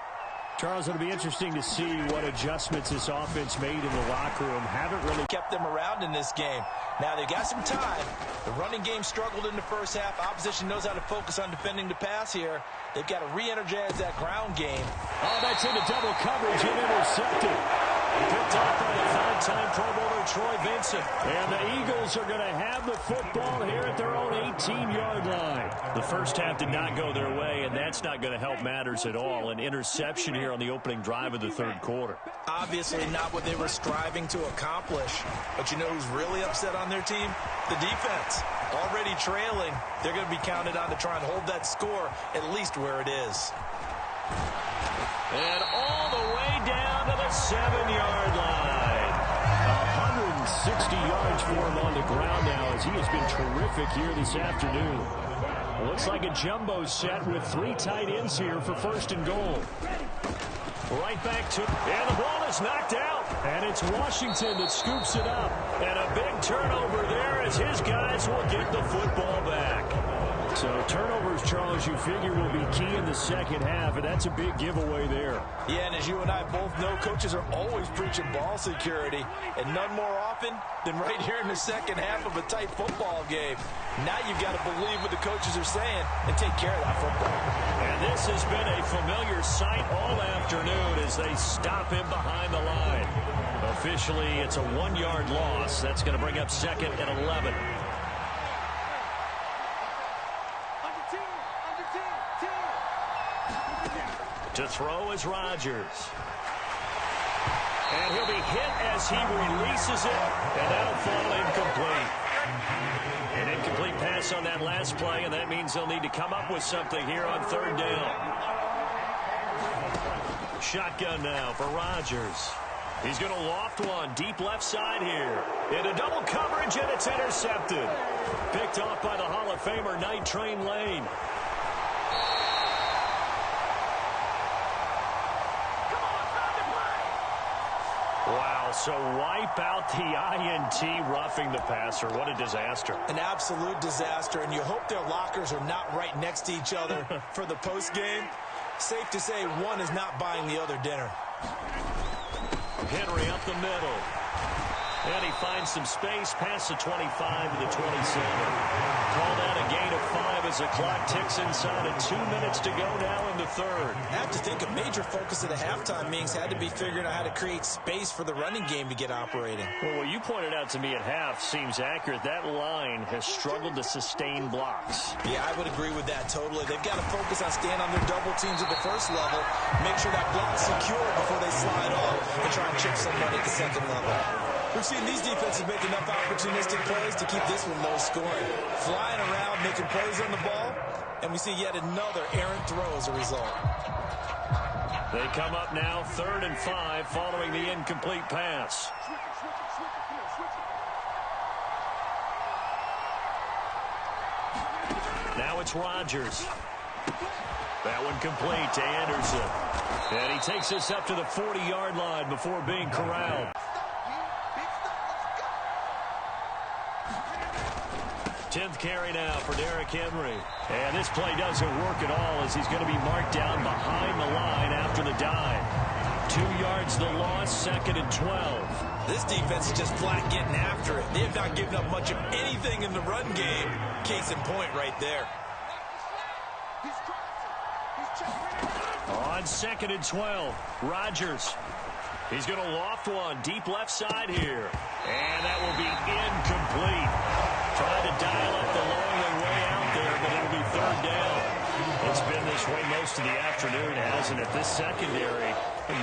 Charles, it'll be interesting to see what adjustments this offense made in the locker room. Haven't really kept them around in this game. Now they've got some time. The running game struggled in the first half. Opposition knows how to focus on defending the pass here. They've got to re-energize that ground game. Oh, that's into double coverage and intercepted. Picked off by the 5-time Pro Bowler Troy Vincent. And the Eagles are going to have the football here at their own 18-yard line. The first half did not go their way, and that's not going to help matters at all. An interception here on the opening drive of the third quarter. Obviously not what they were striving to accomplish. But you know who's really upset on their team? The defense. Already trailing, they're going to be counted on to try and hold that score at least where it is. And all the way down to the 7-yard line. 160 yards for him on the ground now as he has been terrific here this afternoon. Looks like a jumbo set with 3 tight ends here for 1st and goal. Right back to, and the ball is knocked out. And it's Washington that scoops it up. And a big turnover there as his guys will get the football back. So turnovers, Charles, you figure will be key in the second half, and that's a big giveaway there. Yeah, and as you and I both know, coaches are always preaching ball security, and none more often than right here in the second half of a tight football game. Now you've got to believe what the coaches are saying and take care of that football. And this has been a familiar sight all afternoon as they stop him behind the line. Officially, it's a 1-yard loss. That's going to bring up 2nd and 11. To throw is Rodgers. And he'll be hit as he releases it, and that'll fall incomplete. An incomplete pass on that last play, and that means they'll need to come up with something here on 3rd down. Shotgun now for Rodgers. He's going to loft one deep left side here. Into double coverage, and it's intercepted. Picked off by the Hall of Famer, Night Train Lane. Wow, so wipe out the INT roughing the passer. What a disaster. An absolute disaster, and you hope their lockers are not right next to each other for the postgame. Safe to say one is not buying the other dinner. Henry up the middle. And he finds some space past the 25 to the 27. Call that a gain of 5 as the clock ticks inside of 2 minutes to go now in the third. I have to think a major focus of the halftime meetings had to be figuring out how to create space for the running game to get operating. Well, what you pointed out to me at half seems accurate. That line has struggled to sustain blocks. Yeah, I would agree with that totally. They've got to focus on staying on their double teams at the first level, make sure that block's secure before they slide off and try and chip someone at the second level. We've seen these defenses make enough opportunistic plays to keep this one low scoring. Flying around, making plays on the ball, and we see yet another errant throw as a result. They come up now 3rd and 5 following the incomplete pass. Now it's Rodgers. That one complete to Anderson. And he takes us up to the 40-yard line before being corralled. 10th carry now for Derrick Henry. And this play doesn't work at all as he's going to be marked down behind the line after the dive. 2 yards the loss, 2nd and 12. This defense is just flat getting after it. They have not given up much of anything in the run game. Case in point right there. On 2nd and 12, Rodgers. He's going to loft one deep left side here. And that will be incomplete. Trying to dial up the long way out there, but it'll be 3rd down. It's been this way most of the afternoon, hasn't it? This secondary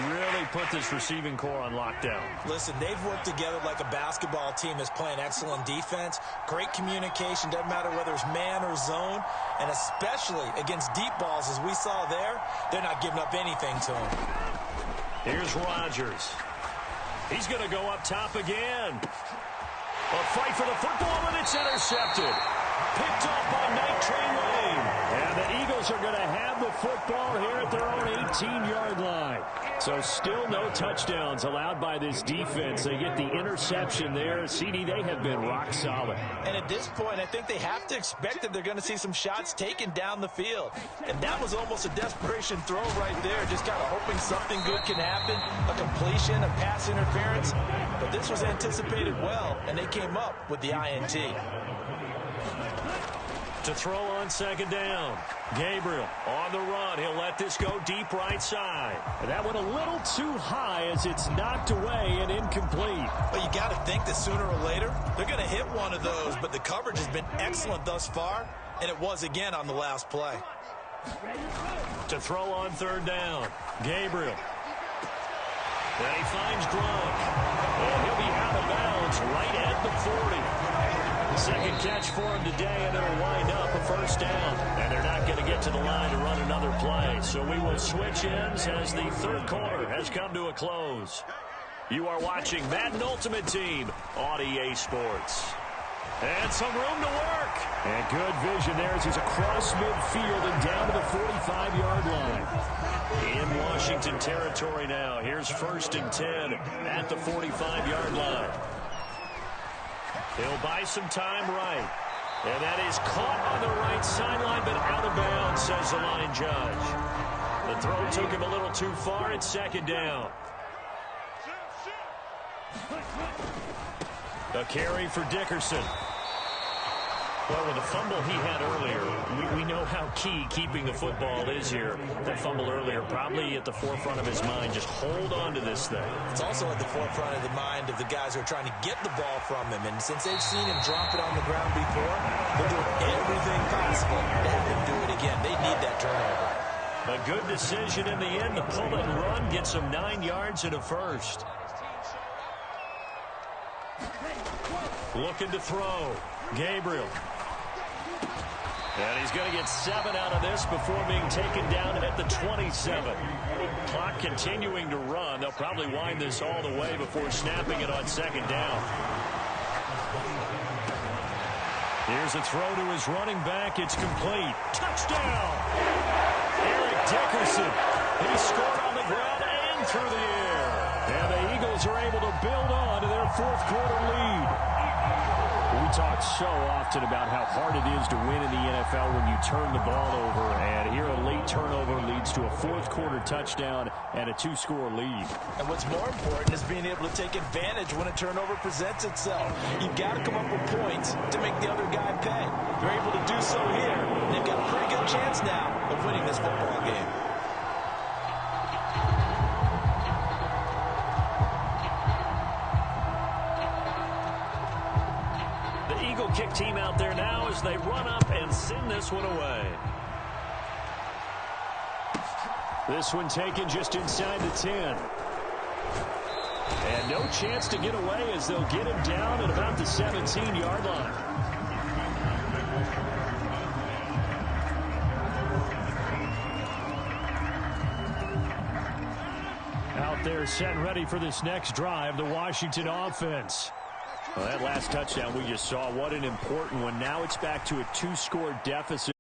really put this receiving core on lockdown. Listen, they've worked together like a basketball team that's playing excellent defense. Great communication, doesn't matter whether it's man or zone. And especially against deep balls, as we saw there, they're not giving up anything to them. Here's Rodgers. He's going to go up top again. A fight for the football, and it's intercepted. Picked off by Night Train Lane. And the Eagles are going to have the football here at their own 18-yard line. So still no touchdowns allowed by this defense. They get the interception there. CD, they have been rock solid. And at this point, I think they have to expect that they're going to see some shots taken down the field. And that was almost a desperation throw right there, just kind of hoping something good can happen, a completion, a pass interference. But this was anticipated well, and they came up with the INT. To throw on 2nd down. Gabriel on the run. He'll let this go deep right side. And that went a little too high as it's knocked away and incomplete. But you got to think that sooner or later, they're going to hit one of those. But the coverage has been excellent thus far, and it was again on the last play. To throw on 3rd down. Gabriel. And he finds Gronk. And he'll be out of bounds right at the 40. Second catch for him today, and it'll wind up a 1st down. And they're not going to get to the line to run another play. So we will switch ends as the 3rd quarter has come to a close. You are watching Madden Ultimate Team on EA Sports. And some room to work. And good vision there as he's across midfield and down to the 45-yard line. In Washington territory now. Here's 1st and 10 at the 45-yard line. He'll buy some time right. And that is caught on the right sideline, but out of bounds, says the line judge. The throw took him a little too far. It's 2nd down. A carry for Dickerson. Well, with the fumble he had earlier, we know how key keeping the football is here. That fumble earlier probably at the forefront of his mind. Just hold on to this thing. It's also at the forefront of the mind of the guys who are trying to get the ball from him. And since they've seen him drop it on the ground before, they're doing everything possible to have him do it again. They need that turnover. A good decision in the end to pull it and run. Gets him 9 yards and a 1st. Looking to throw. Gabriel. And he's going to get 7 out of this before being taken down at the 27. Clock continuing to run. They'll probably wind this all the way before snapping it on 2nd down. Here's a throw to his running back. It's complete. Touchdown! Eric Dickerson. He scored on the ground and through the air. And the Eagles are able to build on to their 4th quarter lead. We talk so often about how hard it is to win in the NFL when you turn the ball over. And here a late turnover leads to a fourth-quarter touchdown and a two-score lead. And what's more important is being able to take advantage when a turnover presents itself. You've got to come up with points to make the other guy pay. They're able to do so here. They've got a pretty good chance now of winning this football game. Eagle kick team out there now as they run up and send this one away. This one taken just inside the 10. And no chance to get away as they'll get him down at about the 17-yard line. Out there set and ready for this next drive, the Washington offense. Well, that last touchdown we just saw, what an important one. Now it's back to a two-score deficit.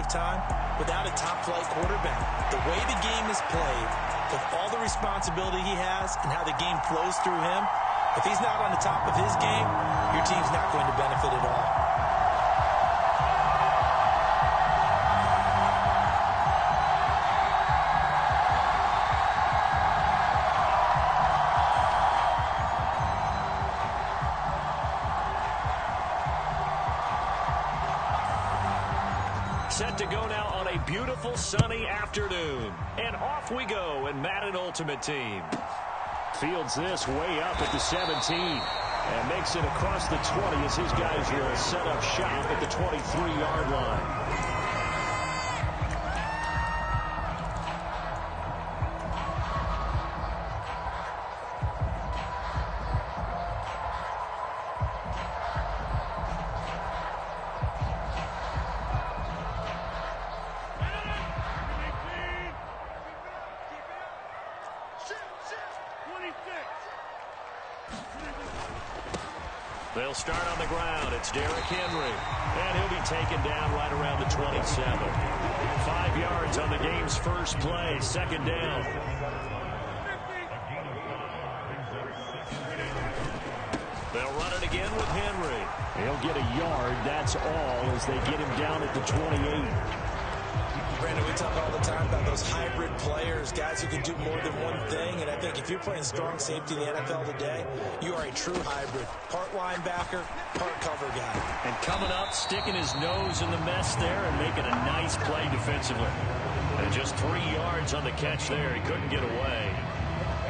of time without a top-flight quarterback. The way the game is played, with all the responsibility he has and how the game flows through him, if he's not on the top of his game, your team's not going to benefit at all. Set to go now on a beautiful sunny afternoon. And off we go in Madden Ultimate Team. Fields this way up at the 17. And makes it across the 20 as his guys will set up shop at the 23-yard line. They'll start on the ground. It's Derrick Henry. And he'll be taken down right around the 27. 5 yards on the game's first play. Second down. They'll run it again with Henry. He'll get a yard. That's all as they get him down at the 28. Brandon, we talk all the time about those hybrid players, guys who can do more than one thing, and I think if you're playing strong safety in the NFL today, you are a true hybrid. Part linebacker, part cover guy. And coming up, sticking his nose in the mess there and making a nice play defensively. And just 3 yards on the catch there. He couldn't get away.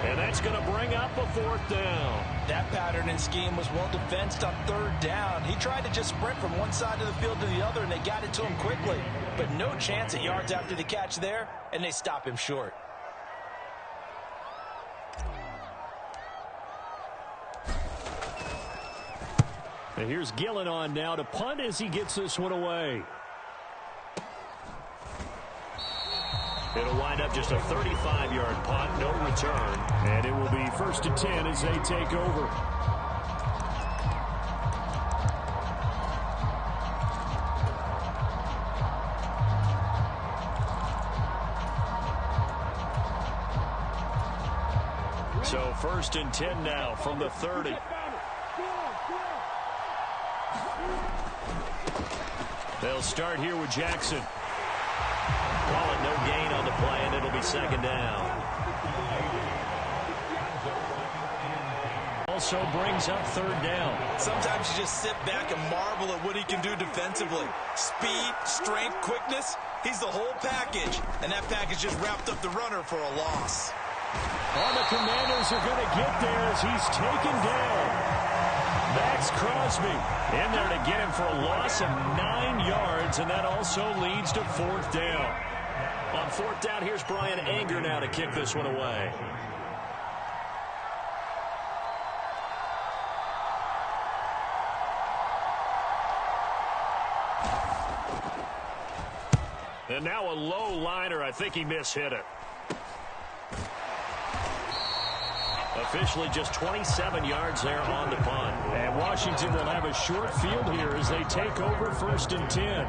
And that's going to bring up a fourth down. That pattern and scheme was well defensed on third down. He tried to just sprint from one side of the field to the other, and they got it to him quickly. But no chance at yards after the catch there, and they stop him short. And here's Gillen on now to punt as he gets this one away. It'll wind up just a 35-yard punt, no return. And it will be 1st and 10 as they take over. So 1st and 10 now from the 30. They'll start here with Jackson. Call it no gain on the play, and it'll be second down. Also brings up third down. Sometimes you just sit back and marvel at what he can do defensively. Speed, strength, quickness, he's the whole package. And that package just wrapped up the runner for a loss. The Commanders are going to get there as he's taken down. Max Crosby in there to get him for a loss of 9 yards, and that also leads to fourth down. On fourth down, here's Brian Anger now to kick this one away. And now a low liner. I think he mishit it. Officially just 27 yards there on the punt. And Washington will have a short field here as they take over 1st and 10.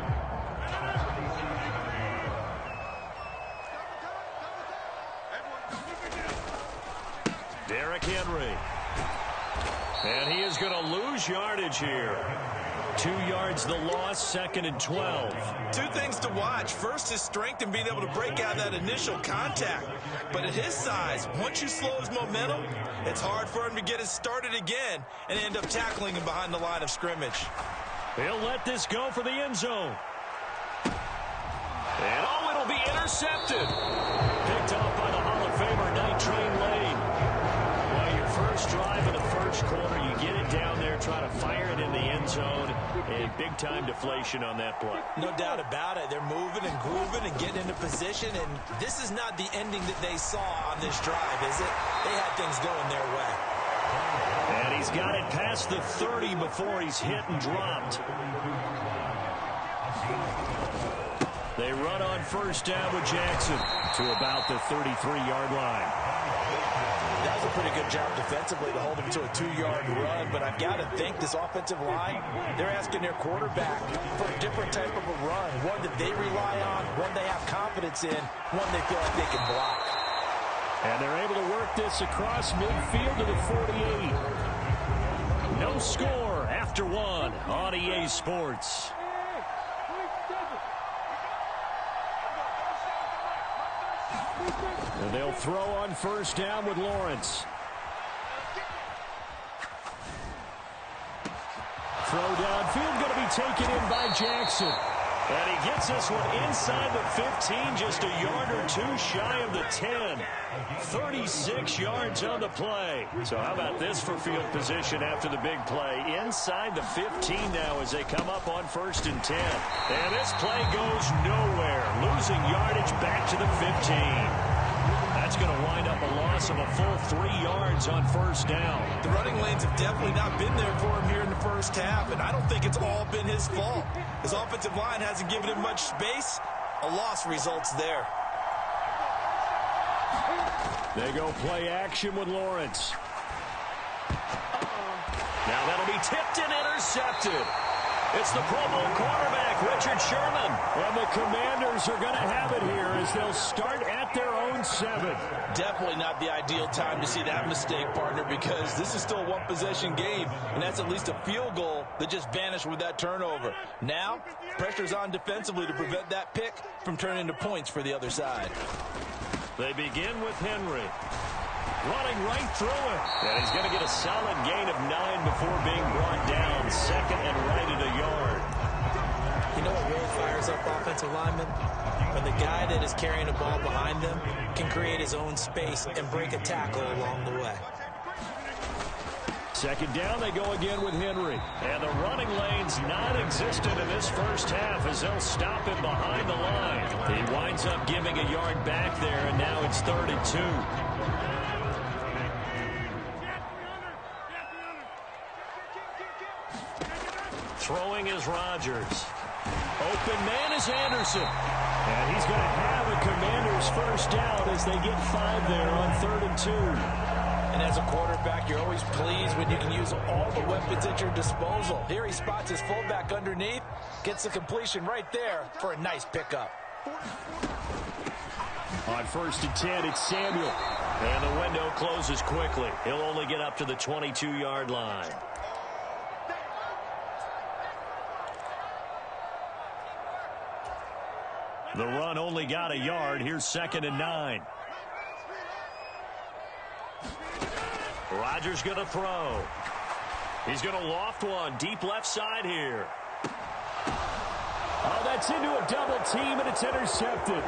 Derrick Henry. And he is going to lose yardage here. 2 yards the loss, 2nd and 12. Two things to watch. First, his strength and being able to break out that initial contact. But at his size, once you slow his momentum, it's hard for him to get it started again and end up tackling him behind the line of scrimmage. He'll let this go for the end zone. And it'll be intercepted. Picked off by the Hall of Famer, Night Train Lane. Well, your first drive of the first quarter, you get it down there, try to fire it in the end zone, and big-time deflation on that play. No doubt about it. They're moving and grooving and getting into position, and this is not the ending that they saw on this drive, is it? They had things going their way. And he's got it past the 30 before he's hit and dropped. They run on first down with Jackson to about the 33-yard line. That was a pretty good job defensively to hold him to a 2-yard run, but I've got to think this offensive line, they're asking their quarterback for a different type of a run, one that they rely on, one they have confidence in, one they feel like they can block. And they're able to work this across midfield to the 48. No score after one on EA Sports. And they'll throw on first down with Lawrence. Throw downfield going to be taken in by Jackson. And he gets this one inside the 15, just a yard or two shy of the 10. 36 yards on the play. So how about this for field position after the big play? Inside the 15 now as they come up on 1st and 10. And this play goes nowhere. Losing yardage back to the 15. That's going to wind up a loss of a full 3 yards on first down. The running lanes have definitely not been there for him here in the first half, and I don't think it's all been his fault. His offensive line hasn't given him much space. A loss results there. They go play action with Lawrence. Now that'll be tipped and intercepted. It's the Pro Bowl quarterback, Richard Sherman. And the Commanders are going to have it here as they'll start at their own 7. Definitely not the ideal time to see that mistake, partner, because this is still a one-possession game, and that's at least a field goal that just vanished with that turnover. Now, pressure's on defensively to prevent that pick from turning into points for the other side. They begin with Henry. Running right through it. And he's going to get a solid gain of 9 before being brought down. 2nd and right at a yard. You know what really fires up offensive linemen? When the guy that is carrying the ball behind them can create his own space and break a tackle along the way. 2nd down, they go again with Henry. And the running lane's non-existent in this first half as they'll stop him behind the line. He winds up giving a yard back there, and now it's 3rd and 2. Throwing is Rodgers. Open man is Anderson. And he's going to have a Commanders first down as they get 5 there on 3rd and 2. And as a quarterback, you're always pleased when you can use all the weapons at your disposal. Here he spots his fullback underneath, gets the completion right there for a nice pickup. On 1st and 10, it's Samuel. And the window closes quickly. He'll only get up to the 22-yard line. The run only got a yard. Here's 2nd and 9. Rodgers going to throw. He's going to loft one deep left side here. Oh, that's into a double team, and it's intercepted.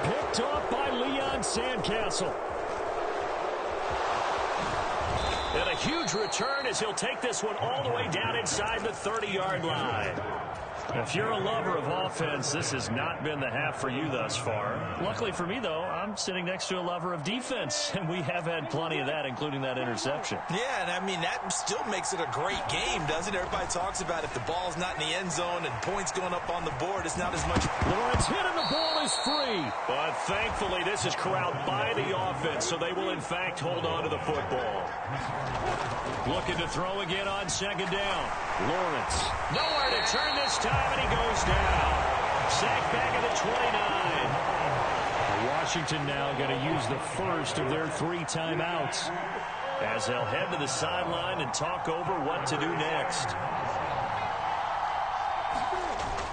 Picked off by Leon Sandcastle. And a huge return as he'll take this one all the way down inside the 30-yard line. If you're a lover of offense, this has not been the half for you thus far. Luckily for me, though, I'm sitting next to a lover of defense, and we have had plenty of that, including that interception. Yeah, and I mean, that still makes it a great game, doesn't it? Everybody talks about if the ball's not in the end zone and points going up on the board, it's not as much. Lawrence hit and the ball is free. But thankfully, this is corralled by the offense, so they will, in fact, hold on to the football. Looking to throw again on 2nd down. Lawrence. Nowhere to turn this time, and he goes down. Sacked back at the 29. Washington now going to use the first of their 3 timeouts as they'll head to the sideline and talk over what to do next.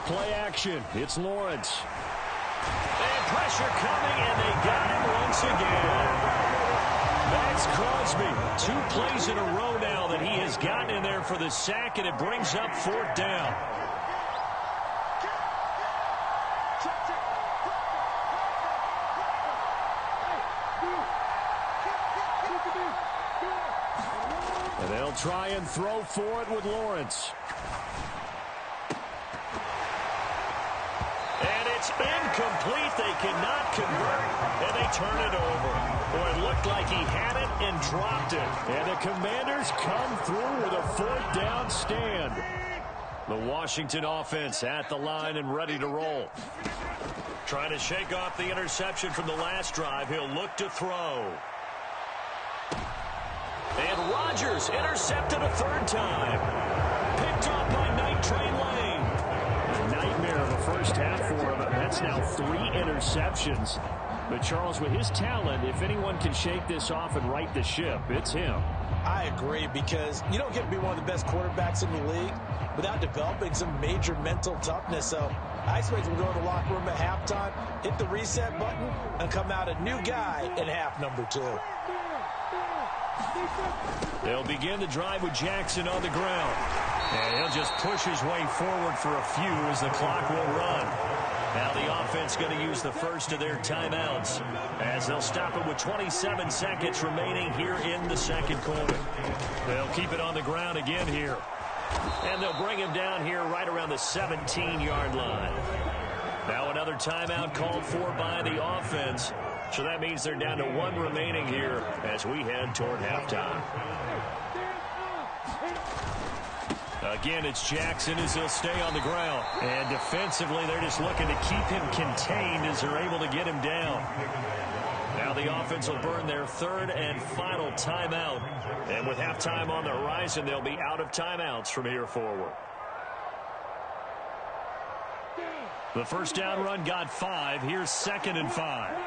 Play action. It's Lawrence. And pressure coming, and they got him once again. Max Crosby, 2 plays in a row now that he has gotten in there for the sack, and it brings up 4th down. And they'll try and throw for it with Lawrence. And it's incomplete. They cannot convert, and they turn it over. Boy, it looked like he had it and dropped it. And the Commanders come through with a 4th down stand. The Washington offense at the line and ready to roll. Trying to shake off the interception from the last drive. He'll look to throw. And Rodgers intercepted a third time. Picked off by Night Train Lane. A nightmare of a first half for him. That's now 3 interceptions. But Charles, with his talent, if anyone can shake this off and right the ship, it's him. I agree, because you don't get to be one of the best quarterbacks in the league without developing some major mental toughness. So I expect him to go to the locker room at halftime, hit the reset button, and come out a new guy in half number 2. They'll begin the drive with Jackson on the ground. And he'll just push his way forward for a few as the clock will run. Now the offense going to use the first of their timeouts as they'll stop it with 27 seconds remaining here in the second quarter. They'll keep it on the ground again here. And they'll bring him down here right around the 17-yard line. Now another timeout called for by the offense. So that means they're down to 1 remaining here as we head toward halftime. Again, it's Jackson as he'll stay on the ground. And defensively, they're just looking to keep him contained as they're able to get him down. Now the offense will burn their 3rd and final timeout. And with halftime on the horizon, they'll be out of timeouts from here forward. The first down run got 5. Here's 2nd and 5.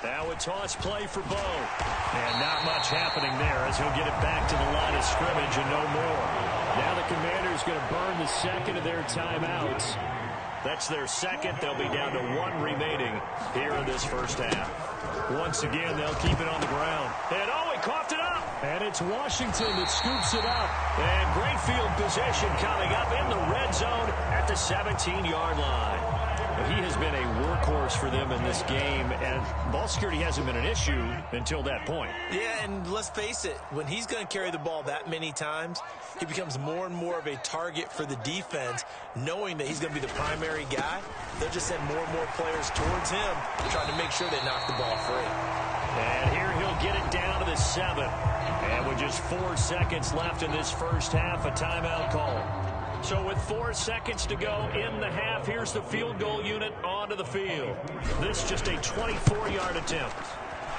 Now a toss play for Bo. And not much happening there as he'll get it back to the line of scrimmage and no more. Now the Commanders going to burn the 2nd of their timeouts. That's their 2nd. They'll be down to 1 remaining here in this first half. Once again, they'll keep it on the ground. And oh, he coughed it up. And it's Washington that scoops it up. And great field position coming up in the red zone at the 17-yard line. He has been a workhorse for them in this game, and ball security hasn't been an issue until that point. Yeah, and let's face it, when he's going to carry the ball that many times, he becomes more and more of a target for the defense, knowing that he's going to be the primary guy. They'll just send more and more players towards him, trying to make sure they knock the ball free. And here he'll get it down to the 7. And with just 4 seconds left in this first half, a timeout call. So with 4 seconds to go in the half, here's the field goal unit onto the field. This just a 24-yard attempt.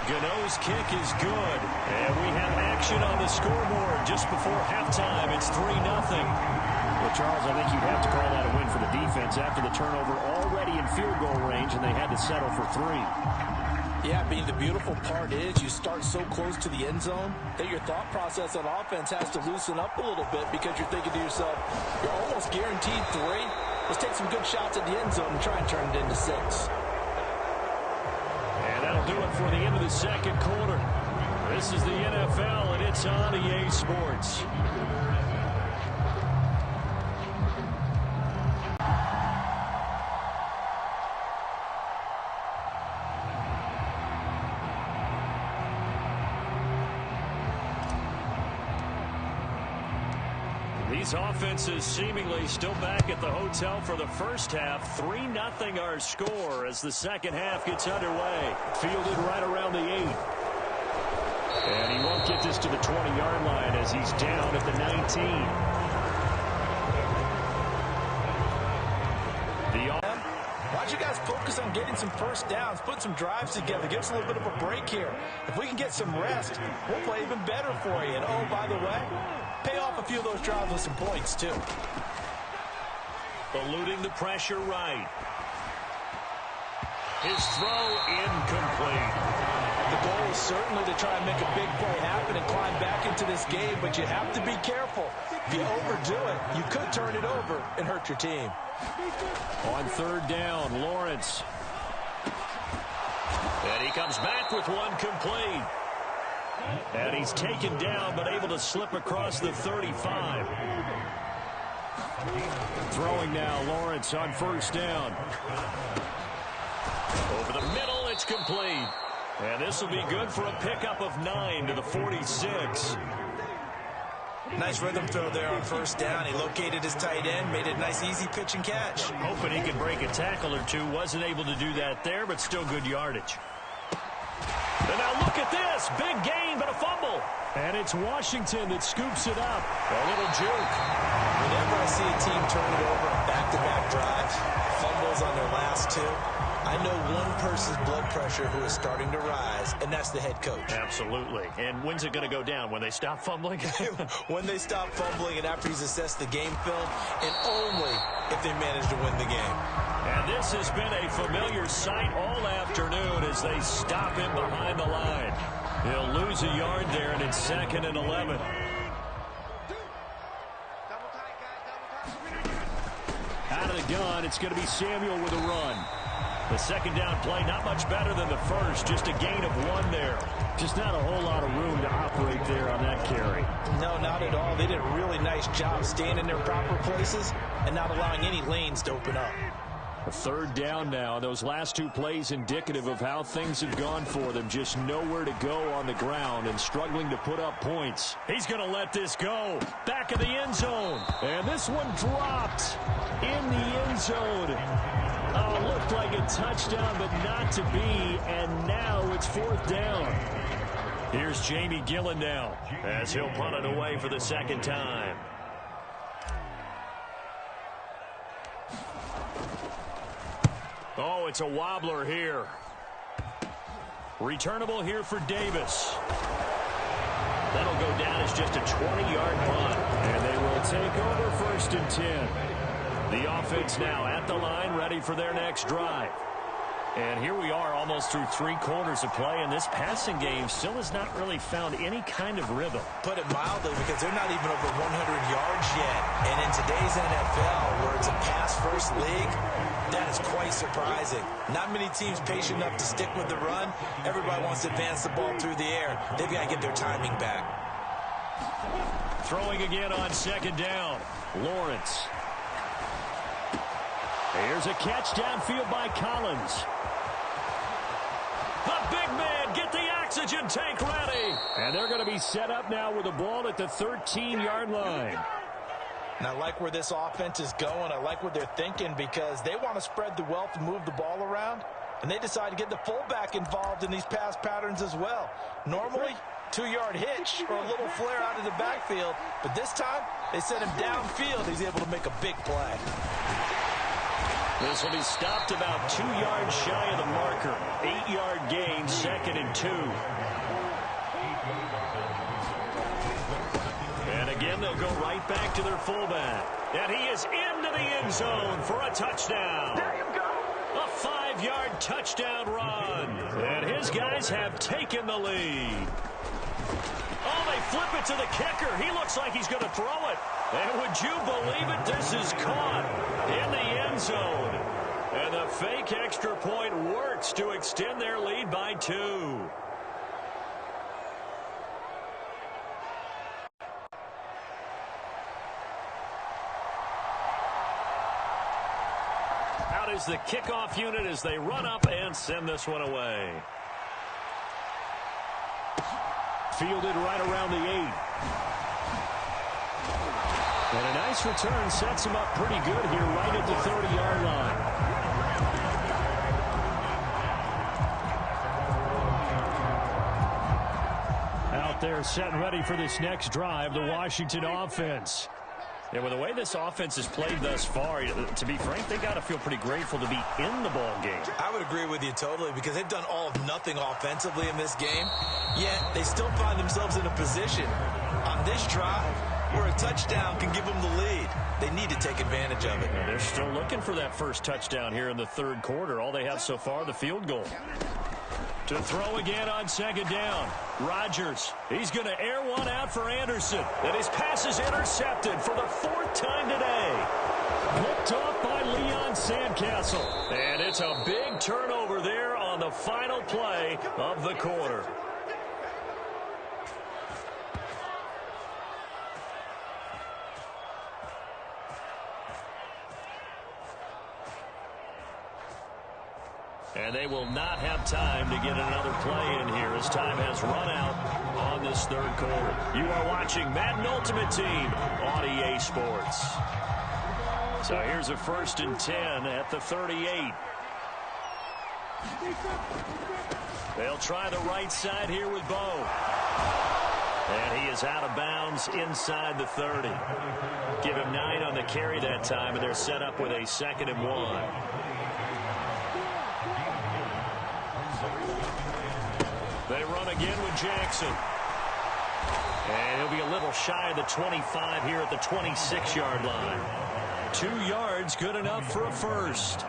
Gano's kick is good. And we have action on the scoreboard just before halftime. It's 3-0. Well, Charles, I think you'd have to call that a win for the defense after the turnover already in field goal range, and they had to settle for 3. Yeah, I mean, the beautiful part is you start so close to the end zone that your thought process on offense has to loosen up a little bit because you're thinking to yourself, you're almost guaranteed 3. Let's take some good shots at the end zone and try and turn it into 6. And that'll do it for the end of the second quarter. This is the NFL, and it's on EA Sports. These offenses seemingly still back at the hotel for the first half. 3-0 our score as the second half gets underway. Fielded right around the 8. And he won't get this to the 20-yard line as he's down at the 19. Why don't you guys focus on getting some first downs, put some drives together, give us a little bit of a break here. If we can get some rest, we'll play even better for you. And oh, by the way, pay off a few of those drives with some points, too. Eluding the pressure right. His throw incomplete. The goal is certainly to try and make a big play happen and climb back into this game, but you have to be careful. If you overdo it, you could turn it over and hurt your team. On 3rd down, Lawrence. And he comes back with one complete. And he's taken down, but able to slip across the 35. Throwing now, Lawrence on 1st down. Over the middle, it's complete. And this will be good for a pickup of 9 to the 46. Nice rhythm throw there on 1st down. He located his tight end, made a nice easy pitch and catch. Hoping he could break a tackle or two. Wasn't able to do that there, but still good yardage. And now look at this. Big gain, but a fumble. And it's Washington that scoops it up. A little juke. Whenever I see a team turn it over on back-to-back drives, fumbles on their last 2, I know one person's blood pressure who is starting to rise, and that's the head coach. Absolutely. And when's it going to go down? When they stop fumbling? When they stop fumbling and after he's assessed the game film, and only if they manage to win the game. And this has been a familiar sight all afternoon as they stop him behind the line. He'll lose a yard there, and it's 2nd and 11. Out of the gun, it's going to be Samuel with a run. The second down play, not much better than the first, just a gain of 1 there. Just not a whole lot of room to operate there on that carry. No, not at all. They did a really nice job staying in their proper places and not allowing any lanes to open up. A 3rd down now. Those last 2 plays indicative of how things have gone for them. Just nowhere to go on the ground and struggling to put up points. He's going to let this go. Back of the end zone. And this one dropped in the end zone. Oh, looked like a touchdown, but not to be. And now it's 4th down. Here's Jamie Gillen now as he'll punt it away for the 2nd time. Oh, it's a wobbler here. Returnable here for Davis. That'll go down as just a 20-yard punt. And they will take over 1st and 10. The offense now at the line, ready for their next drive. And here we are almost through 3 quarters of play, and this passing game still has not really found any kind of rhythm. Put it mildly, because they're not even over 100 yards yet. And in today's NFL, where it's a pass-first league, that is quite surprising. Not many teams patient enough to stick with the run. Everybody wants to advance the ball through the air. They've got to get their timing back. Throwing again on 2nd down. Lawrence. Here's a catch downfield by Collins. The big man, get the oxygen tank ready. And they're going to be set up now with the ball at the 13-yard line. And I like where this offense is going. I like what they're thinking, because they want to spread the wealth and move the ball around. And they decide to get the fullback involved in these pass patterns as well. Normally, 2-yard hitch or a little flare out of the backfield. But this time, they sent him downfield. He's able to make a big play. This will be stopped about 2 yards shy of the marker. 8-yard gain, 2nd and 2. And again, they'll go right back to their fullback. And he is into the end zone for a touchdown. There you go. A 5-yard touchdown run. And his guys have taken the lead. Oh, they flip it to the kicker. He looks like he's going to throw it. And would you believe it? This is caught in the end zone. And the fake extra point works to extend their lead by 2. Out is the kickoff unit as they run up and send this one away. Fielded right around the 8. And a nice return sets him up pretty good here right at the 30-yard line. Out there set and ready for this next drive, the Washington offense. Yeah, with the way this offense has played thus far, to be frank, they got to feel pretty grateful to be in the ball game. I would agree with you totally, because they've done all of nothing offensively in this game, yet they still find themselves in a position on this drive where a touchdown can give them the lead. They need to take advantage of it. And they're still looking for that first touchdown here in the 3rd quarter. All they have so far, the field goal. To throw again on 2nd down. Rodgers, he's going to air one out for Anderson. And his pass is intercepted for the 4th time today. Picked off by Leon Sandcastle. And it's a big turnover there on the final play of the quarter. And they will not have time to get another play in here as time has run out on this 3rd quarter. You are watching Madden Ultimate Team on EA Sports. So here's a 1st and 10 at the 38. They'll try the right side here with Bo. And he is out of bounds inside the 30. Give him 9 on the carry that time, and they're set up with a 2nd and 1. again with Jackson. And he'll be a little shy of the 25 here at the 26-yard line. 2 yards, good enough for a first.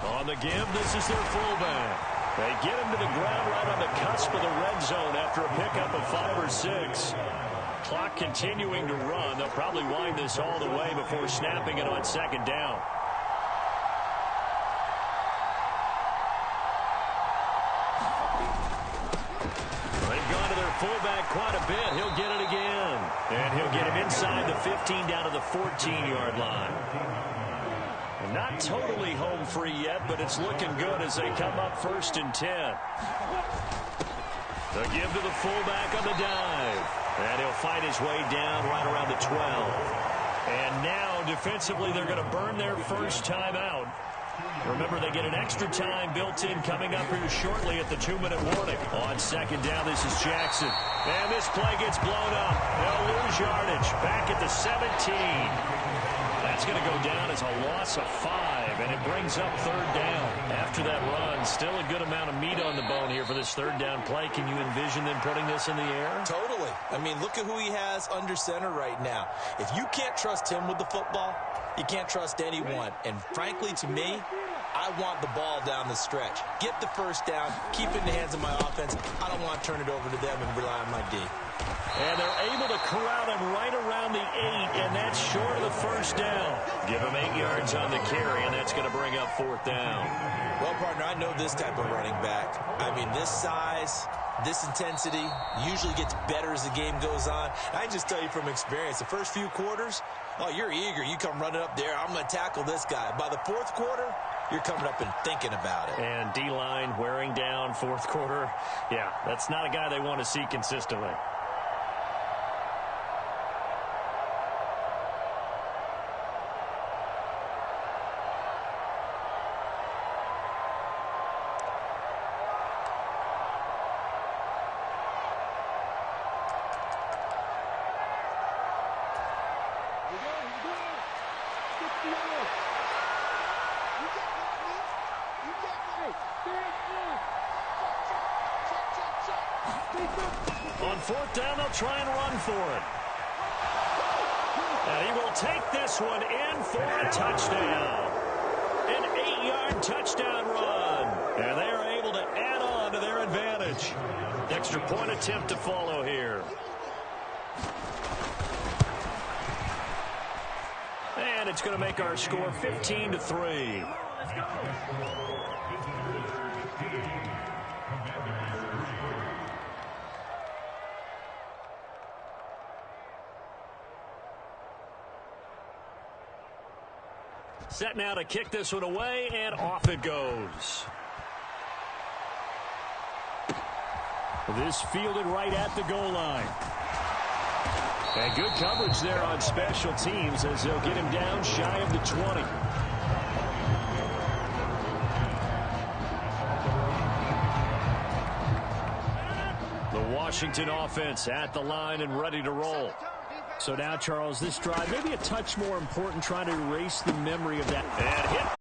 On the give, this is their fullback. They get him to the ground right on the cusp of the red zone after a pickup of 5 or 6. Clock continuing to run. They'll probably wind this all the way before snapping it on second down. They've gone to their fullback quite a bit. He'll get it again. And he'll get him inside the 15 down to the 14-yard line. Not totally home free yet, but it's looking good as they come up 1st and 10. They'll give to the fullback on the dive. And he'll fight his way down right around the 12. And now, defensively, they're going to burn their first time out. Remember, they get an extra time built in coming up here shortly at the 2-minute warning. On second down, this is Jackson. And this play gets blown up. They'll lose yardage. Back at the 17. That's going to go down as a loss of 5, and it brings up 3rd down. After that run, still a good amount of meat on the bone here for this 3rd down play. Can you envision them putting this in the air? Totally. I mean, look at who he has under center right now. If you can't trust him with the football, you can't trust anyone. And frankly, to me, I want the ball down the stretch. Get the first down, keep it in the hands of my offense. I don't want to turn it over to them and rely on my D. And they're able to corral him right around the 8, and that's short of the first down. Give him 8 yards on the carry, and that's going to bring up 4th down. Well, partner, I know this type of running back. I mean, this size, this intensity usually gets better as the game goes on. I just tell you from experience, the first few quarters, oh, you're eager. You come running up there. I'm going to tackle this guy. By the 4th quarter, you're coming up and thinking about it. And D-line wearing down 4th quarter. Yeah, that's not a guy they want to see consistently. On 4th down, they'll try and run for it. And he will take this one in for a touchdown. An 8-yard touchdown run. And they are able to add on to their advantage. Extra point attempt to follow here. And it's going to make our score 15-3. Let's go. Set now to kick this one away, and off it goes. This fielded right at the goal line. And good coverage there on special teams as they'll get him down shy of the 20. The Washington offense at the line and ready to roll. So now, Charles, this drive maybe a touch more important, trying to erase the memory of that. And hit.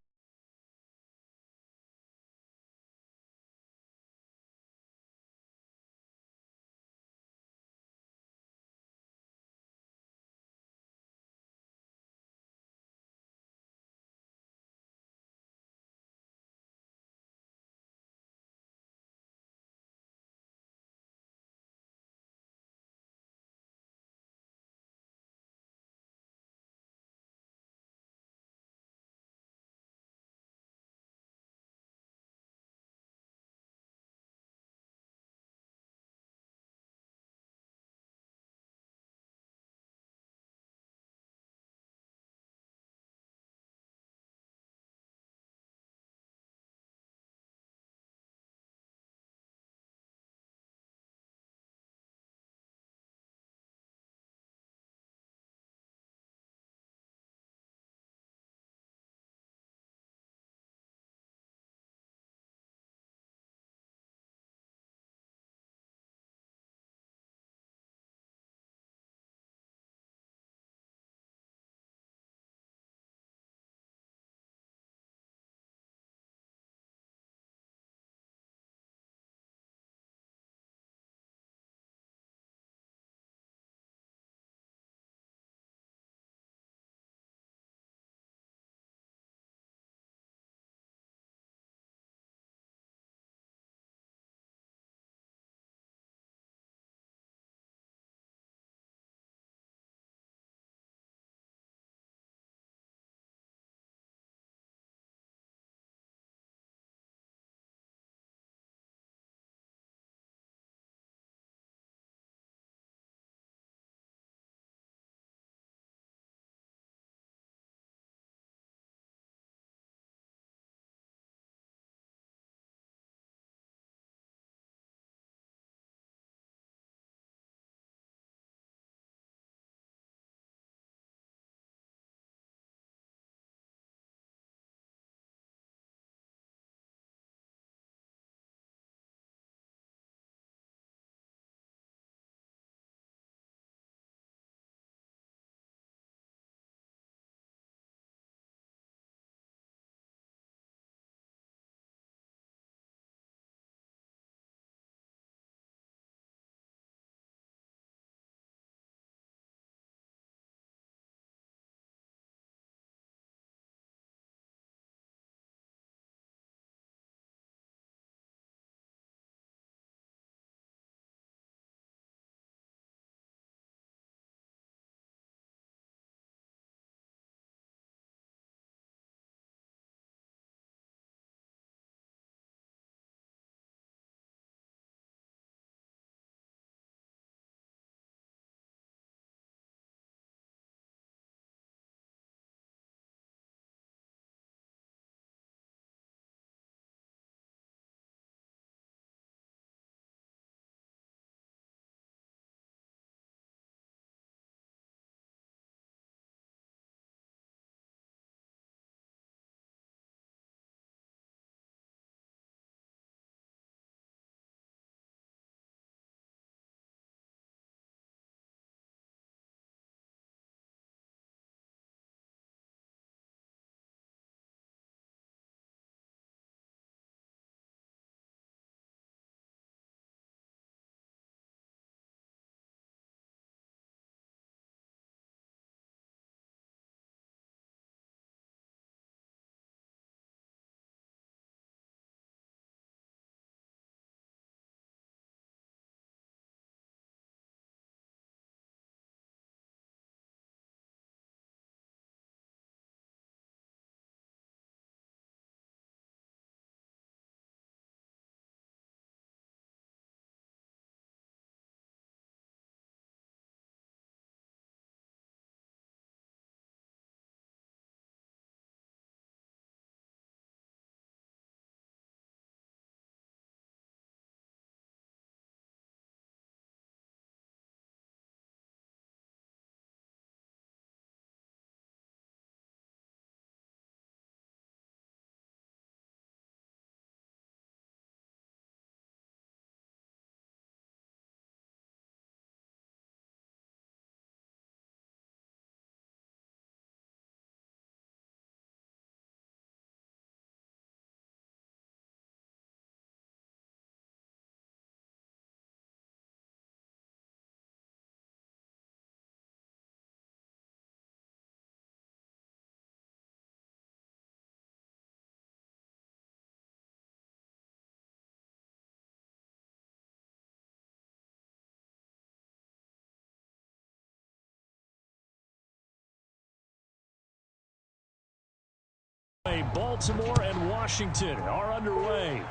Baltimore and Washington are underway.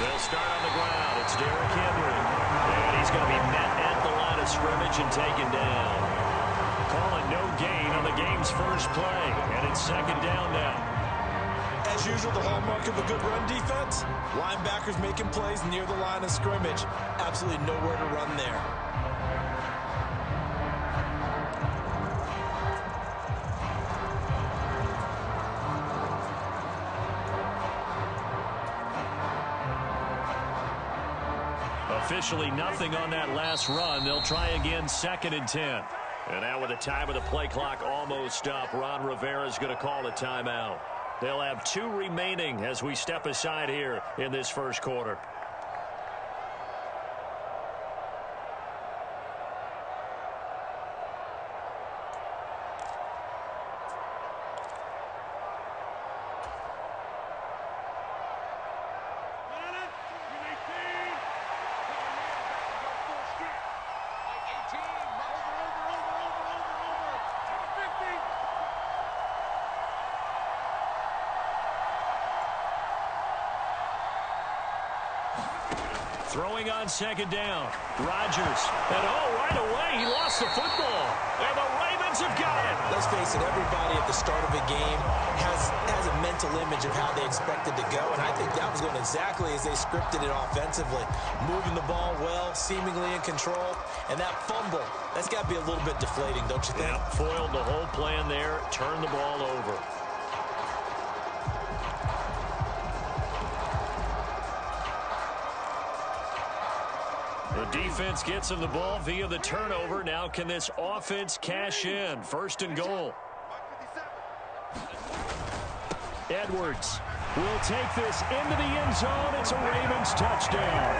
They'll start on the ground. It's Derrick Henry. And he's going to be met at the line of scrimmage and taken down. Calling no gain on the game's first play. And it's second down now. As usual, the hallmark of a good run defense, linebackers making plays near the line of scrimmage. Absolutely nowhere to run there. Officially nothing on that last run. They'll try again, 2nd and 10. And now with the time of the play clock almost up, Ron Rivera's going to call a timeout. They'll have 2 remaining as we step aside here in this first quarter. Throwing on 2nd down. Rodgers. And right away, he lost the football. And the Ravens have got it. Let's face it, everybody at the start of a game has a mental image of how they expected to go, and I think that was going exactly as they scripted it offensively. Moving the ball well, seemingly in control, and that fumble, that's got to be a little bit deflating, don't you think? Yep, foiled the whole plan there, turned the ball over. The defense gets him the ball via the turnover. Now can this offense cash in? 1st and goal. Edwards will take this into the end zone. It's a Ravens touchdown.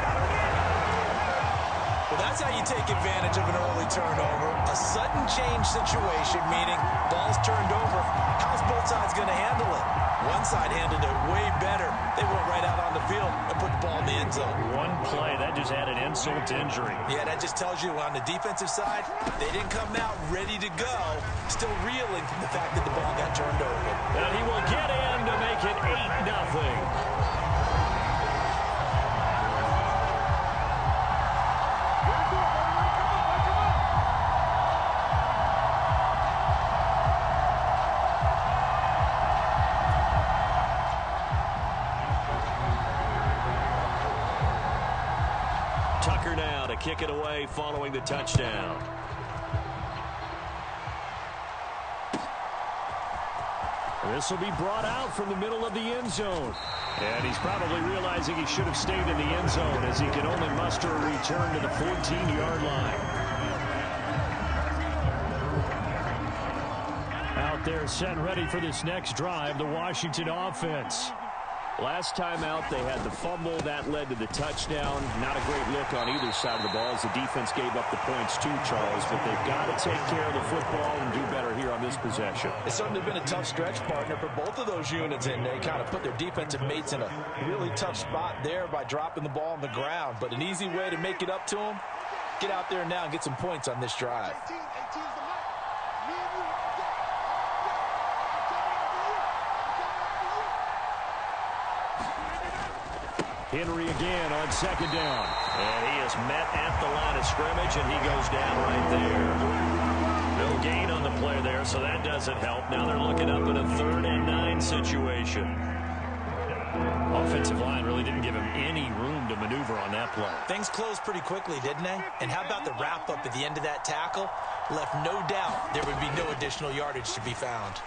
Well, that's how you take advantage of an early turnover. A sudden change situation, meaning ball's turned over. How's both sides going to handle it? One side handled it way better. They went right out on the field and put the ball in the end zone. One play, that just added insult to injury. Yeah, that just tells you on the defensive side, they didn't come out ready to go, still reeling from the fact that the ball got turned over. And he will get in to make it 8-0. Tucker now to kick it away following the touchdown. This will be brought out from the middle of the end zone. And he's probably realizing he should have stayed in the end zone as he can only muster a return to the 14-yard line. Out there set and ready for this next drive, the Washington offense. Last time out, they had the fumble. That led to the touchdown. Not a great look on either side of the ball as the defense gave up the points too, Charles. But they've got to take care of the football and do better here on this possession. It's certainly been a tough stretch, partner, for both of those units, and they kind of put their defensive mates in a really tough spot there by dropping the ball on the ground. But an easy way to make it up to them, get out there now and get some points on this drive. Henry again on 2nd down. And he is met at the line of scrimmage, and he goes down right there. No gain on the play there, so that doesn't help. Now they're looking up in a 3rd and 9 situation. Offensive line really didn't give him any room to maneuver on that play. Things closed pretty quickly, didn't they? And how about the wrap-up at the end of that tackle? Left no doubt there would be no additional yardage to be found.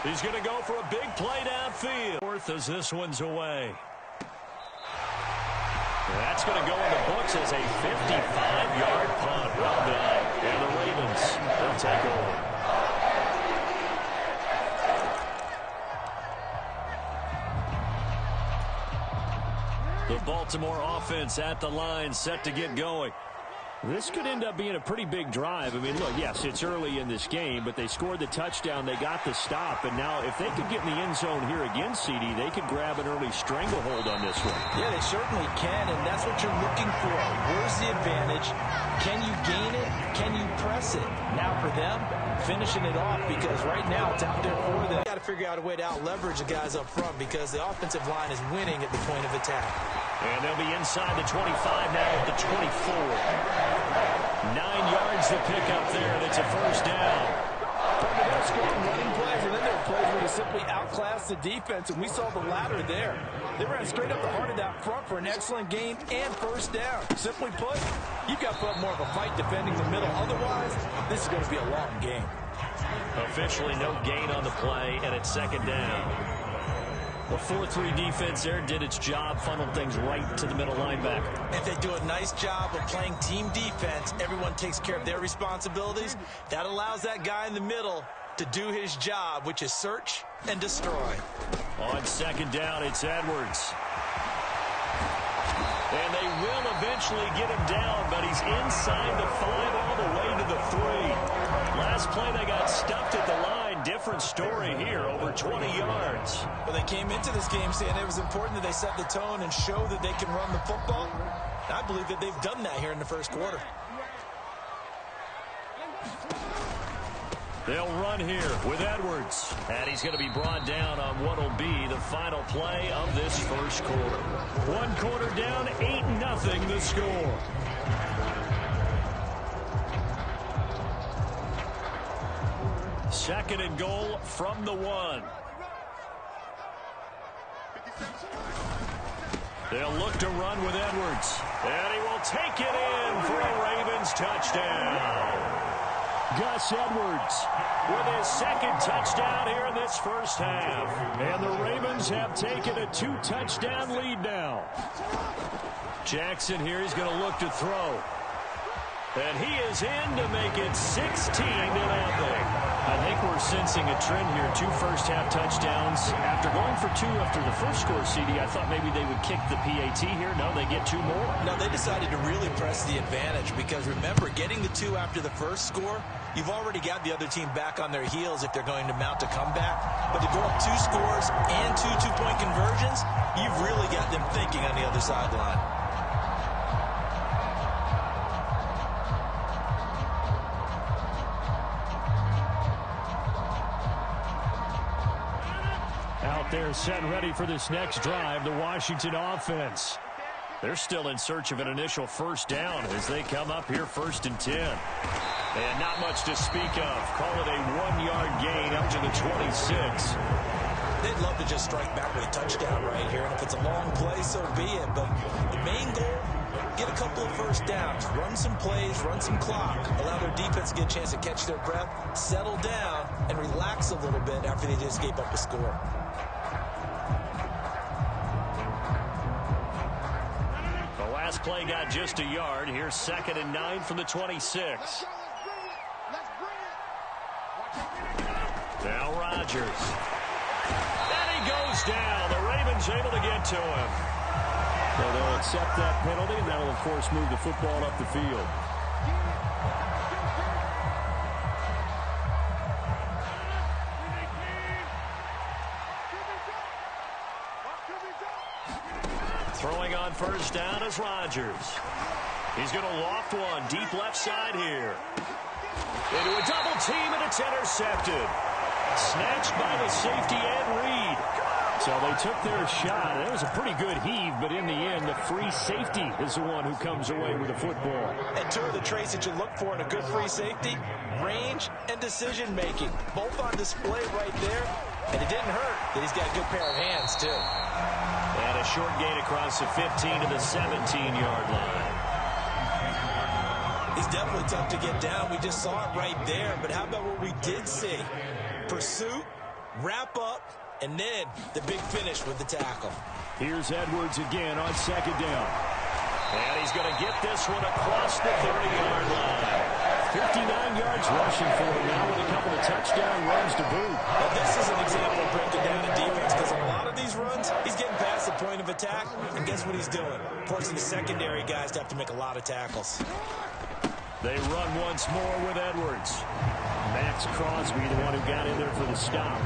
He's going to go for a big play downfield. Fourth as this one's away. That's going to go in the books as a 55-yard punt. Well done. And the Ravens will take over. The Baltimore offense at the line, set to get going. This could end up being a pretty big drive. I mean, look, yes, it's early in this game, but they scored the touchdown. They got the stop. And now if they could get in the end zone here again, CD, they could grab an early stranglehold on this one. Yeah, they certainly can, and that's what you're looking for. Where's the advantage? Can you gain it? Can you press it? Now for them, finishing it off, because right now it's out there for them. Got to figure out a way to out-leverage the guys up front because the offensive line is winning at the point of attack. And they'll be inside the 25 now at the 24. 9 yards to pick up there, and it's a first down. They're scoring running plays, and then there are plays where you simply outclass the defense, and we saw the latter there. They ran straight up the heart of that front for an excellent gain and first down. Simply put, you've got to put more of a fight defending the middle. Otherwise, this is going to be a long game. Officially no gain on the play, and it's second down. The 4-3 defense there did its job, funneled things right to the middle linebacker. If they do a nice job of playing team defense, everyone takes care of their responsibilities. That allows that guy in the middle to do his job, which is search and destroy. On second down, it's Edwards. And they will eventually get him down, but he's inside the 5 all the way to the 3. Last play, they got stuffed at the line. Different story here, over 20 yards. Well, they came into this game saying it was important that they set the tone and show that they can run the football. I believe that they've done that here in the first quarter. They'll run here with Edwards. And he's going to be brought down on what will be the final play of this first quarter. 1 quarter down, 8-0 the score. Second and goal from the 1. They'll look to run with Edwards. And he will take it in for a Ravens touchdown. Gus Edwards with his second touchdown here in this first half. And the Ravens have taken a 2-touchdown lead now. Jackson here, he's going to look to throw. And he is in to make it 16-0. I think we're sensing a trend here. 2 first-half touchdowns. After going for 2 after the first score, CD, I thought maybe they would kick the PAT here. No, they get 2 more. No, they decided to really press the advantage because, remember, getting the 2 after the first score, you've already got the other team back on their heels if they're going to mount a comeback. But to go up 2 scores and 2 two-point conversions, you've really got them thinking on the other sideline. They're set and ready for this next drive, the Washington offense. They're still in search of an initial first down as they come up here 1st and 10. And not much to speak of. Call it a 1-yard gain up to the 26. They'd love to just strike back with a touchdown right here. And if it's a long play, so be it. But the main goal, get a couple of first downs. Run some plays, run some clock. Allow their defense to get a chance to catch their breath, settle down, and relax a little bit after they just gave up a score. Last play got just a yard. Here's 2nd and 9 from the 26. Now Rodgers. And he goes down. The Ravens able to get to him. Well, they'll accept that penalty, and that'll, of course, move the football up the field. Throwing on first down is Rodgers. He's going to loft one deep left side here. Into a double team, and it's intercepted. Snatched by the safety, Ed Reed. So they took their shot. It was a pretty good heave, but in the end, the free safety is the one who comes away with the football. And 2 of the traits that you look for in a good free safety, range and decision-making. Both on display right there. And it didn't hurt that he's got a good pair of hands, too. And a short gain across the 15 to the 17-yard line. He's definitely tough to get down. We just saw it right there. But how about what we did see? Pursuit wrap up, and then the big finish with the tackle. Here's Edwards again on second down. And he's going to get this one across the 30-yard line. 59 yards rushing for him now with a couple of touchdown runs to boot. Now this is an example of breaking down a defense, because on a lot of these runs, he's getting past the point of attack, and guess what he's doing? Forcing the secondary guys to have to make a lot of tackles. They run once more with Edwards. Max Crosby, the one who got in there for the stop.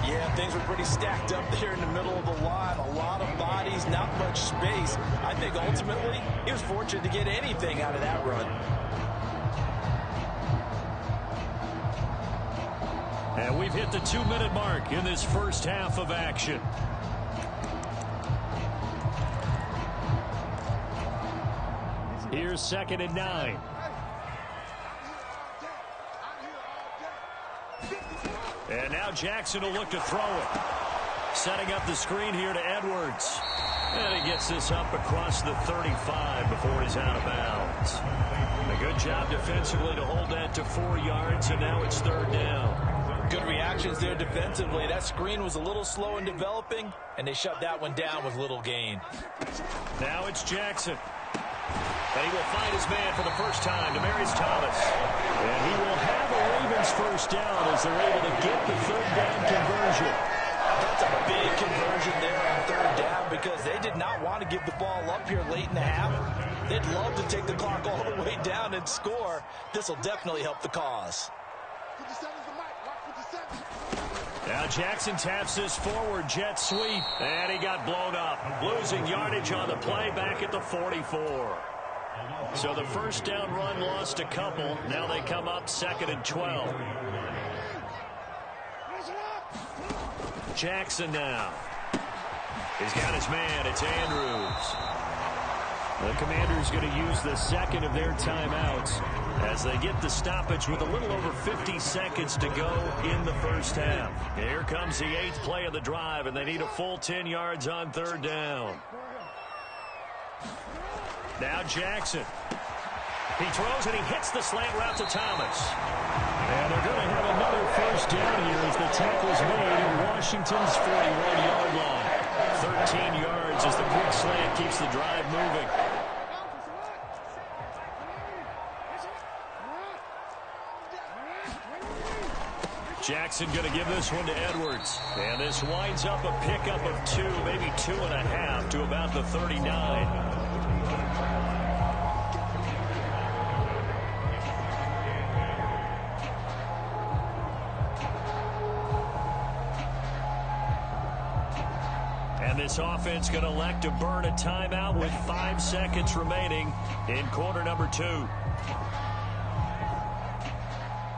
Yeah, things were pretty stacked up there in the middle of the line. A lot of bodies, not much space. I think ultimately he was fortunate to get anything out of that run. And we've hit the 2-minute mark in this first half of action. Here's 2nd and 9. And now Jackson will look to throw it. Setting up the screen here to Edwards. And he gets this up across the 35 before he's out of bounds. A good job defensively to hold that to 4 yards, and now it's 3rd down. Good reactions there defensively. That screen was a little slow in developing, and they shut that one down with little gain. Now it's Jackson. And he will find his man for the first time, Demaryius Thomas. And he will have a Ravens first down as they're able to get the 3rd down conversion. That's a big conversion there on 3rd down, because they did not want to give the ball up here late in the half. They'd love to take the clock all the way down and score. This will definitely help the cause. Now Jackson taps this forward jet sweep, and he got blown up. Losing yardage on the play back at the 44. So the first down run lost a couple. Now they come up 2nd and 12. Jackson now. He's got his man. It's Andrews. The Commanders going to use the second of their timeouts as they get the stoppage with a little over 50 seconds to go in the first half. Here comes the 8th play of the drive, and they need a full 10 yards on 3rd down. Now Jackson. He throws and he hits the slant route to Thomas. And they're going to have another first down here as the tackle's made at Washington's 41-yard line. 13 yards as the quick slant keeps the drive moving. Jackson going to give this one to Edwards. And this winds up a pickup of 2, maybe 2.5 to about the 39. And this offense going to elect to burn a timeout with 5 seconds remaining in quarter number 2.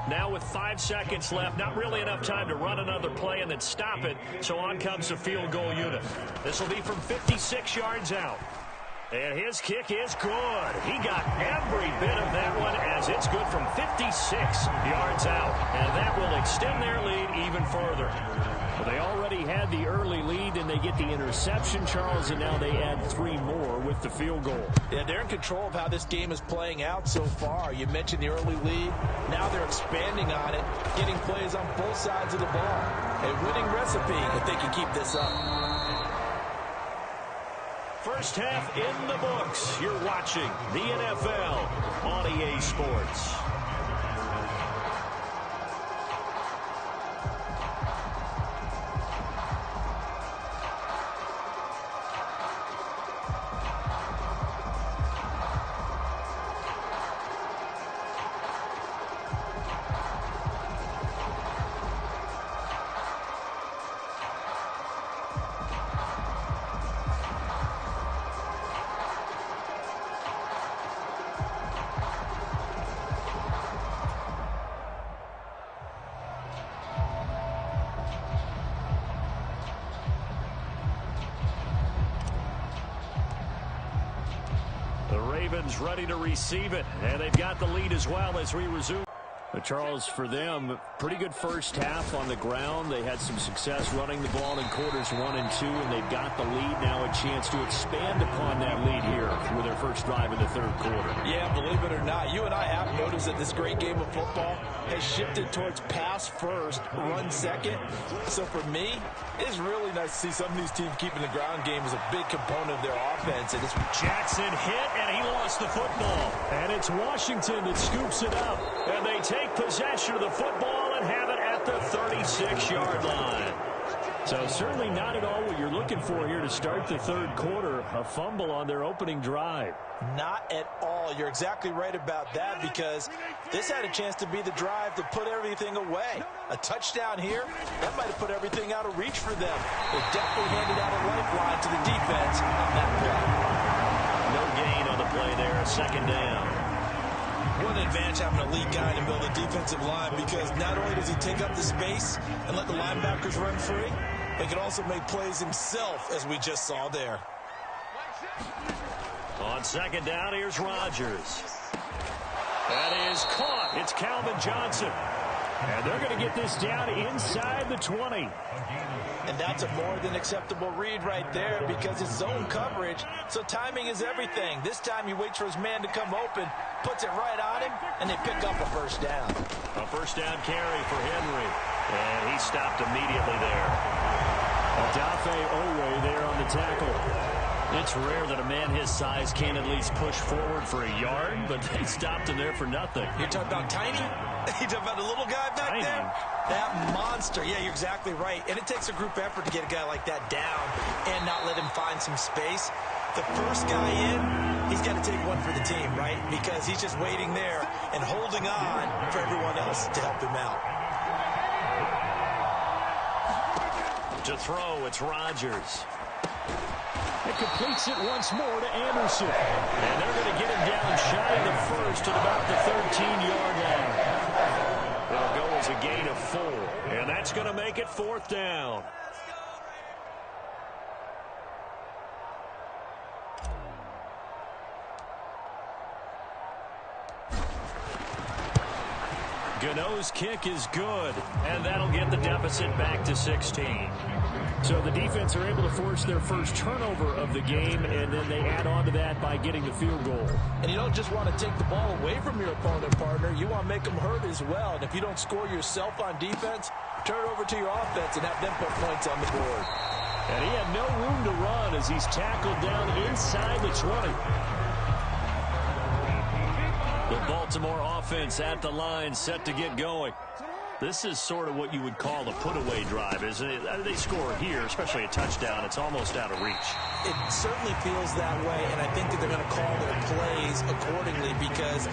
Now with 5 seconds left, not really enough time to run another play and then stop it, so on comes the field goal unit. This will be from 56 yards out. And his kick is good. He got every bit of that one as it's good from 56 yards out. And that will extend their lead even further. Well, they already had the early lead, and they get the interception, Charles, and now they add 3 more with the field goal. Yeah, they're in control of how this game is playing out so far. You mentioned the early lead. Now they're expanding on it, getting plays on both sides of the ball. A winning recipe if they can keep this up. First half in the books. You're watching the NFL on EA Sports. Ravens ready to receive it, and they've got the lead as well as we resume. Charles, for them, pretty good first half on the ground. They had some success running the ball in quarters 1 and 2, and they've got the lead now, a chance to expand upon that lead here with their first drive in the third quarter. Yeah, believe it or not, you and I have noticed that this great game of football has shifted towards pass first, run second. So for me, it's really nice to see some of these teams keeping the ground game as a big component of their offense. And it's Jackson hit, and he lost the football. And it's Washington that scoops it up. And they take possession of the football and have it at the 36-yard line. So certainly not at all what you're looking for here to start the third quarter. A fumble on their opening drive. Not at all. You're exactly right about that, because this had a chance to be the drive to put everything away. A touchdown here, that might have put everything out of reach for them. They definitely handed out a lifeline to the defense on that play. No gain on the play there, second down. What an advantage having a lead guy in the middle of the defensive line, because not only does he take up the space and let the linebackers run free, he can also make plays himself, as we just saw there. On second down, here's Rodgers. That is caught. It's Calvin Johnson. And they're going to get this down inside the 20. And that's a more than acceptable read right there, because it's zone coverage, so timing is everything. This time he waits for his man to come open, puts it right on him, and they pick up a first down. A first down carry for Henry. And he stopped immediately there. Odafe Owe there on the tackle. It's rare that a man his size can at least push forward for a yard, but they stopped him there for nothing. You're talking about tiny? You're talking about the little guy back Tiny. there? That monster. Yeah, you're exactly right. And it takes a group effort to get a guy like that down and not let him find some space. The first guy in, he's got to take one for the team, right? Because he's just waiting there and holding on for everyone else to help him out. To throw, it's Rodgers. It completes it once more to Anderson. And they're going to get him down shy of the first at about the 13-yard line. It'll go as a gain of 4. And that's going to make it fourth down. Gano's kick is good. And that'll get the deficit back to 16. So the defense are able to force their first turnover of the game, and then they add on to that by getting the field goal. And you don't just want to take the ball away from your opponent, partner. You want to make them hurt as well. And if you don't score yourself on defense, turn it over to your offense and have them put points on the board. And he had no room to run as he's tackled down inside the 20. The Baltimore offense at the line, set to get going. This is sort of what you would call a put-away drive, isn't it? They score here, especially a touchdown. It's almost out of reach. It certainly feels that way, and I think that they're going to call their plays accordingly, because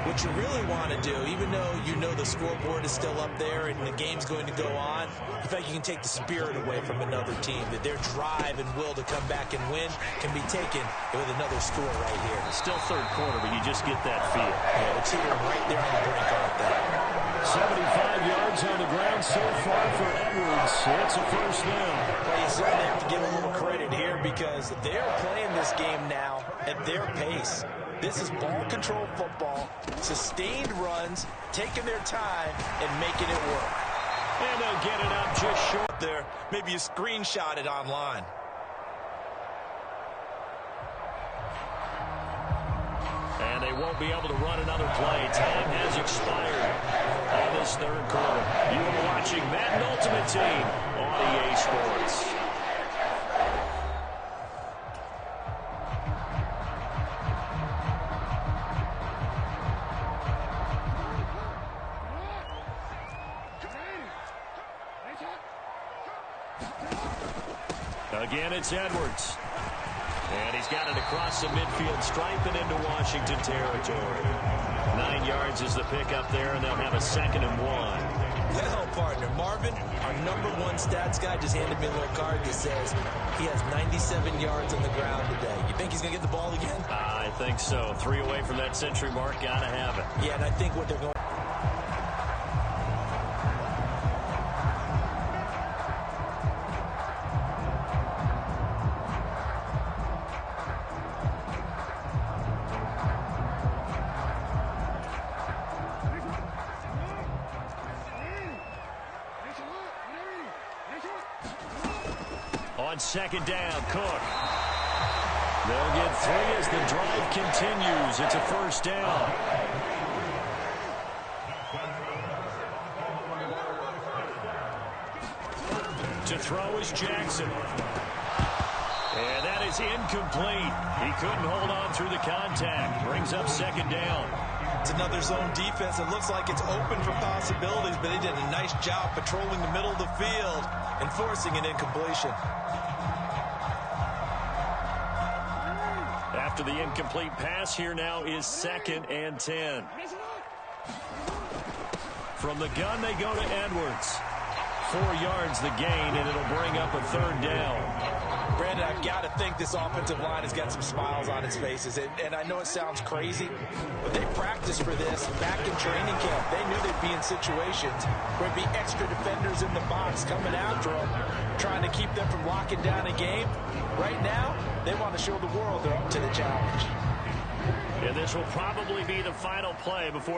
what you really want to do, even though you know the scoreboard is still up there and the game's going to go on, in fact, you can take the spirit away from another team, that their drive and will to come back and win can be taken with another score right here. Still third quarter, but you just get that feel. Yeah, it's either right there on the brink, aren't they? 75 yards on the ground so far for Edwards. It's a first down. Well, you certainly have to give a little credit here, because they're playing this game now at their pace. This is ball control football, sustained runs, taking their time and making it work. And they'll get it up just short there. Maybe you screenshot it online. And they won't be able to run another play. Time has expired in this third quarter. You are watching Madden Ultimate Team on EA Sports. Again, it's Edwards. And he's got it across the midfield stripe and into Washington territory. 9 yards is the pickup there, and they'll have a 2nd and 1. Well, partner, Marvin, our #1 stats guy, just handed me a little card that says he has 97 yards on the ground today. You think he's going to get the ball again? I think so. 3 away from that century mark. Got to have it. Yeah, and I think what they're going On second down, Cook. They'll get 3 as the drive continues. It's a first down. To throw is Jackson. And that is incomplete. He couldn't hold on through the contact. Brings up second down. It's another zone defense. It looks like it's open for possibilities, but they did a nice job patrolling the middle of the field and forcing an incompletion. After the incomplete pass, here now is 2nd and 10. From the gun, they go to Edwards. 4 yards the gain, and it'll bring up a 3rd down. Brandon, I've got to think this offensive line has got some smiles on its faces. And I know it sounds crazy, but they practiced for this back in training camp. They knew they'd be in situations where there'd be extra defenders in the box coming after them, trying to keep them from locking down a game. Right now, they want to show the world they're up to the challenge. And this will probably be the final play before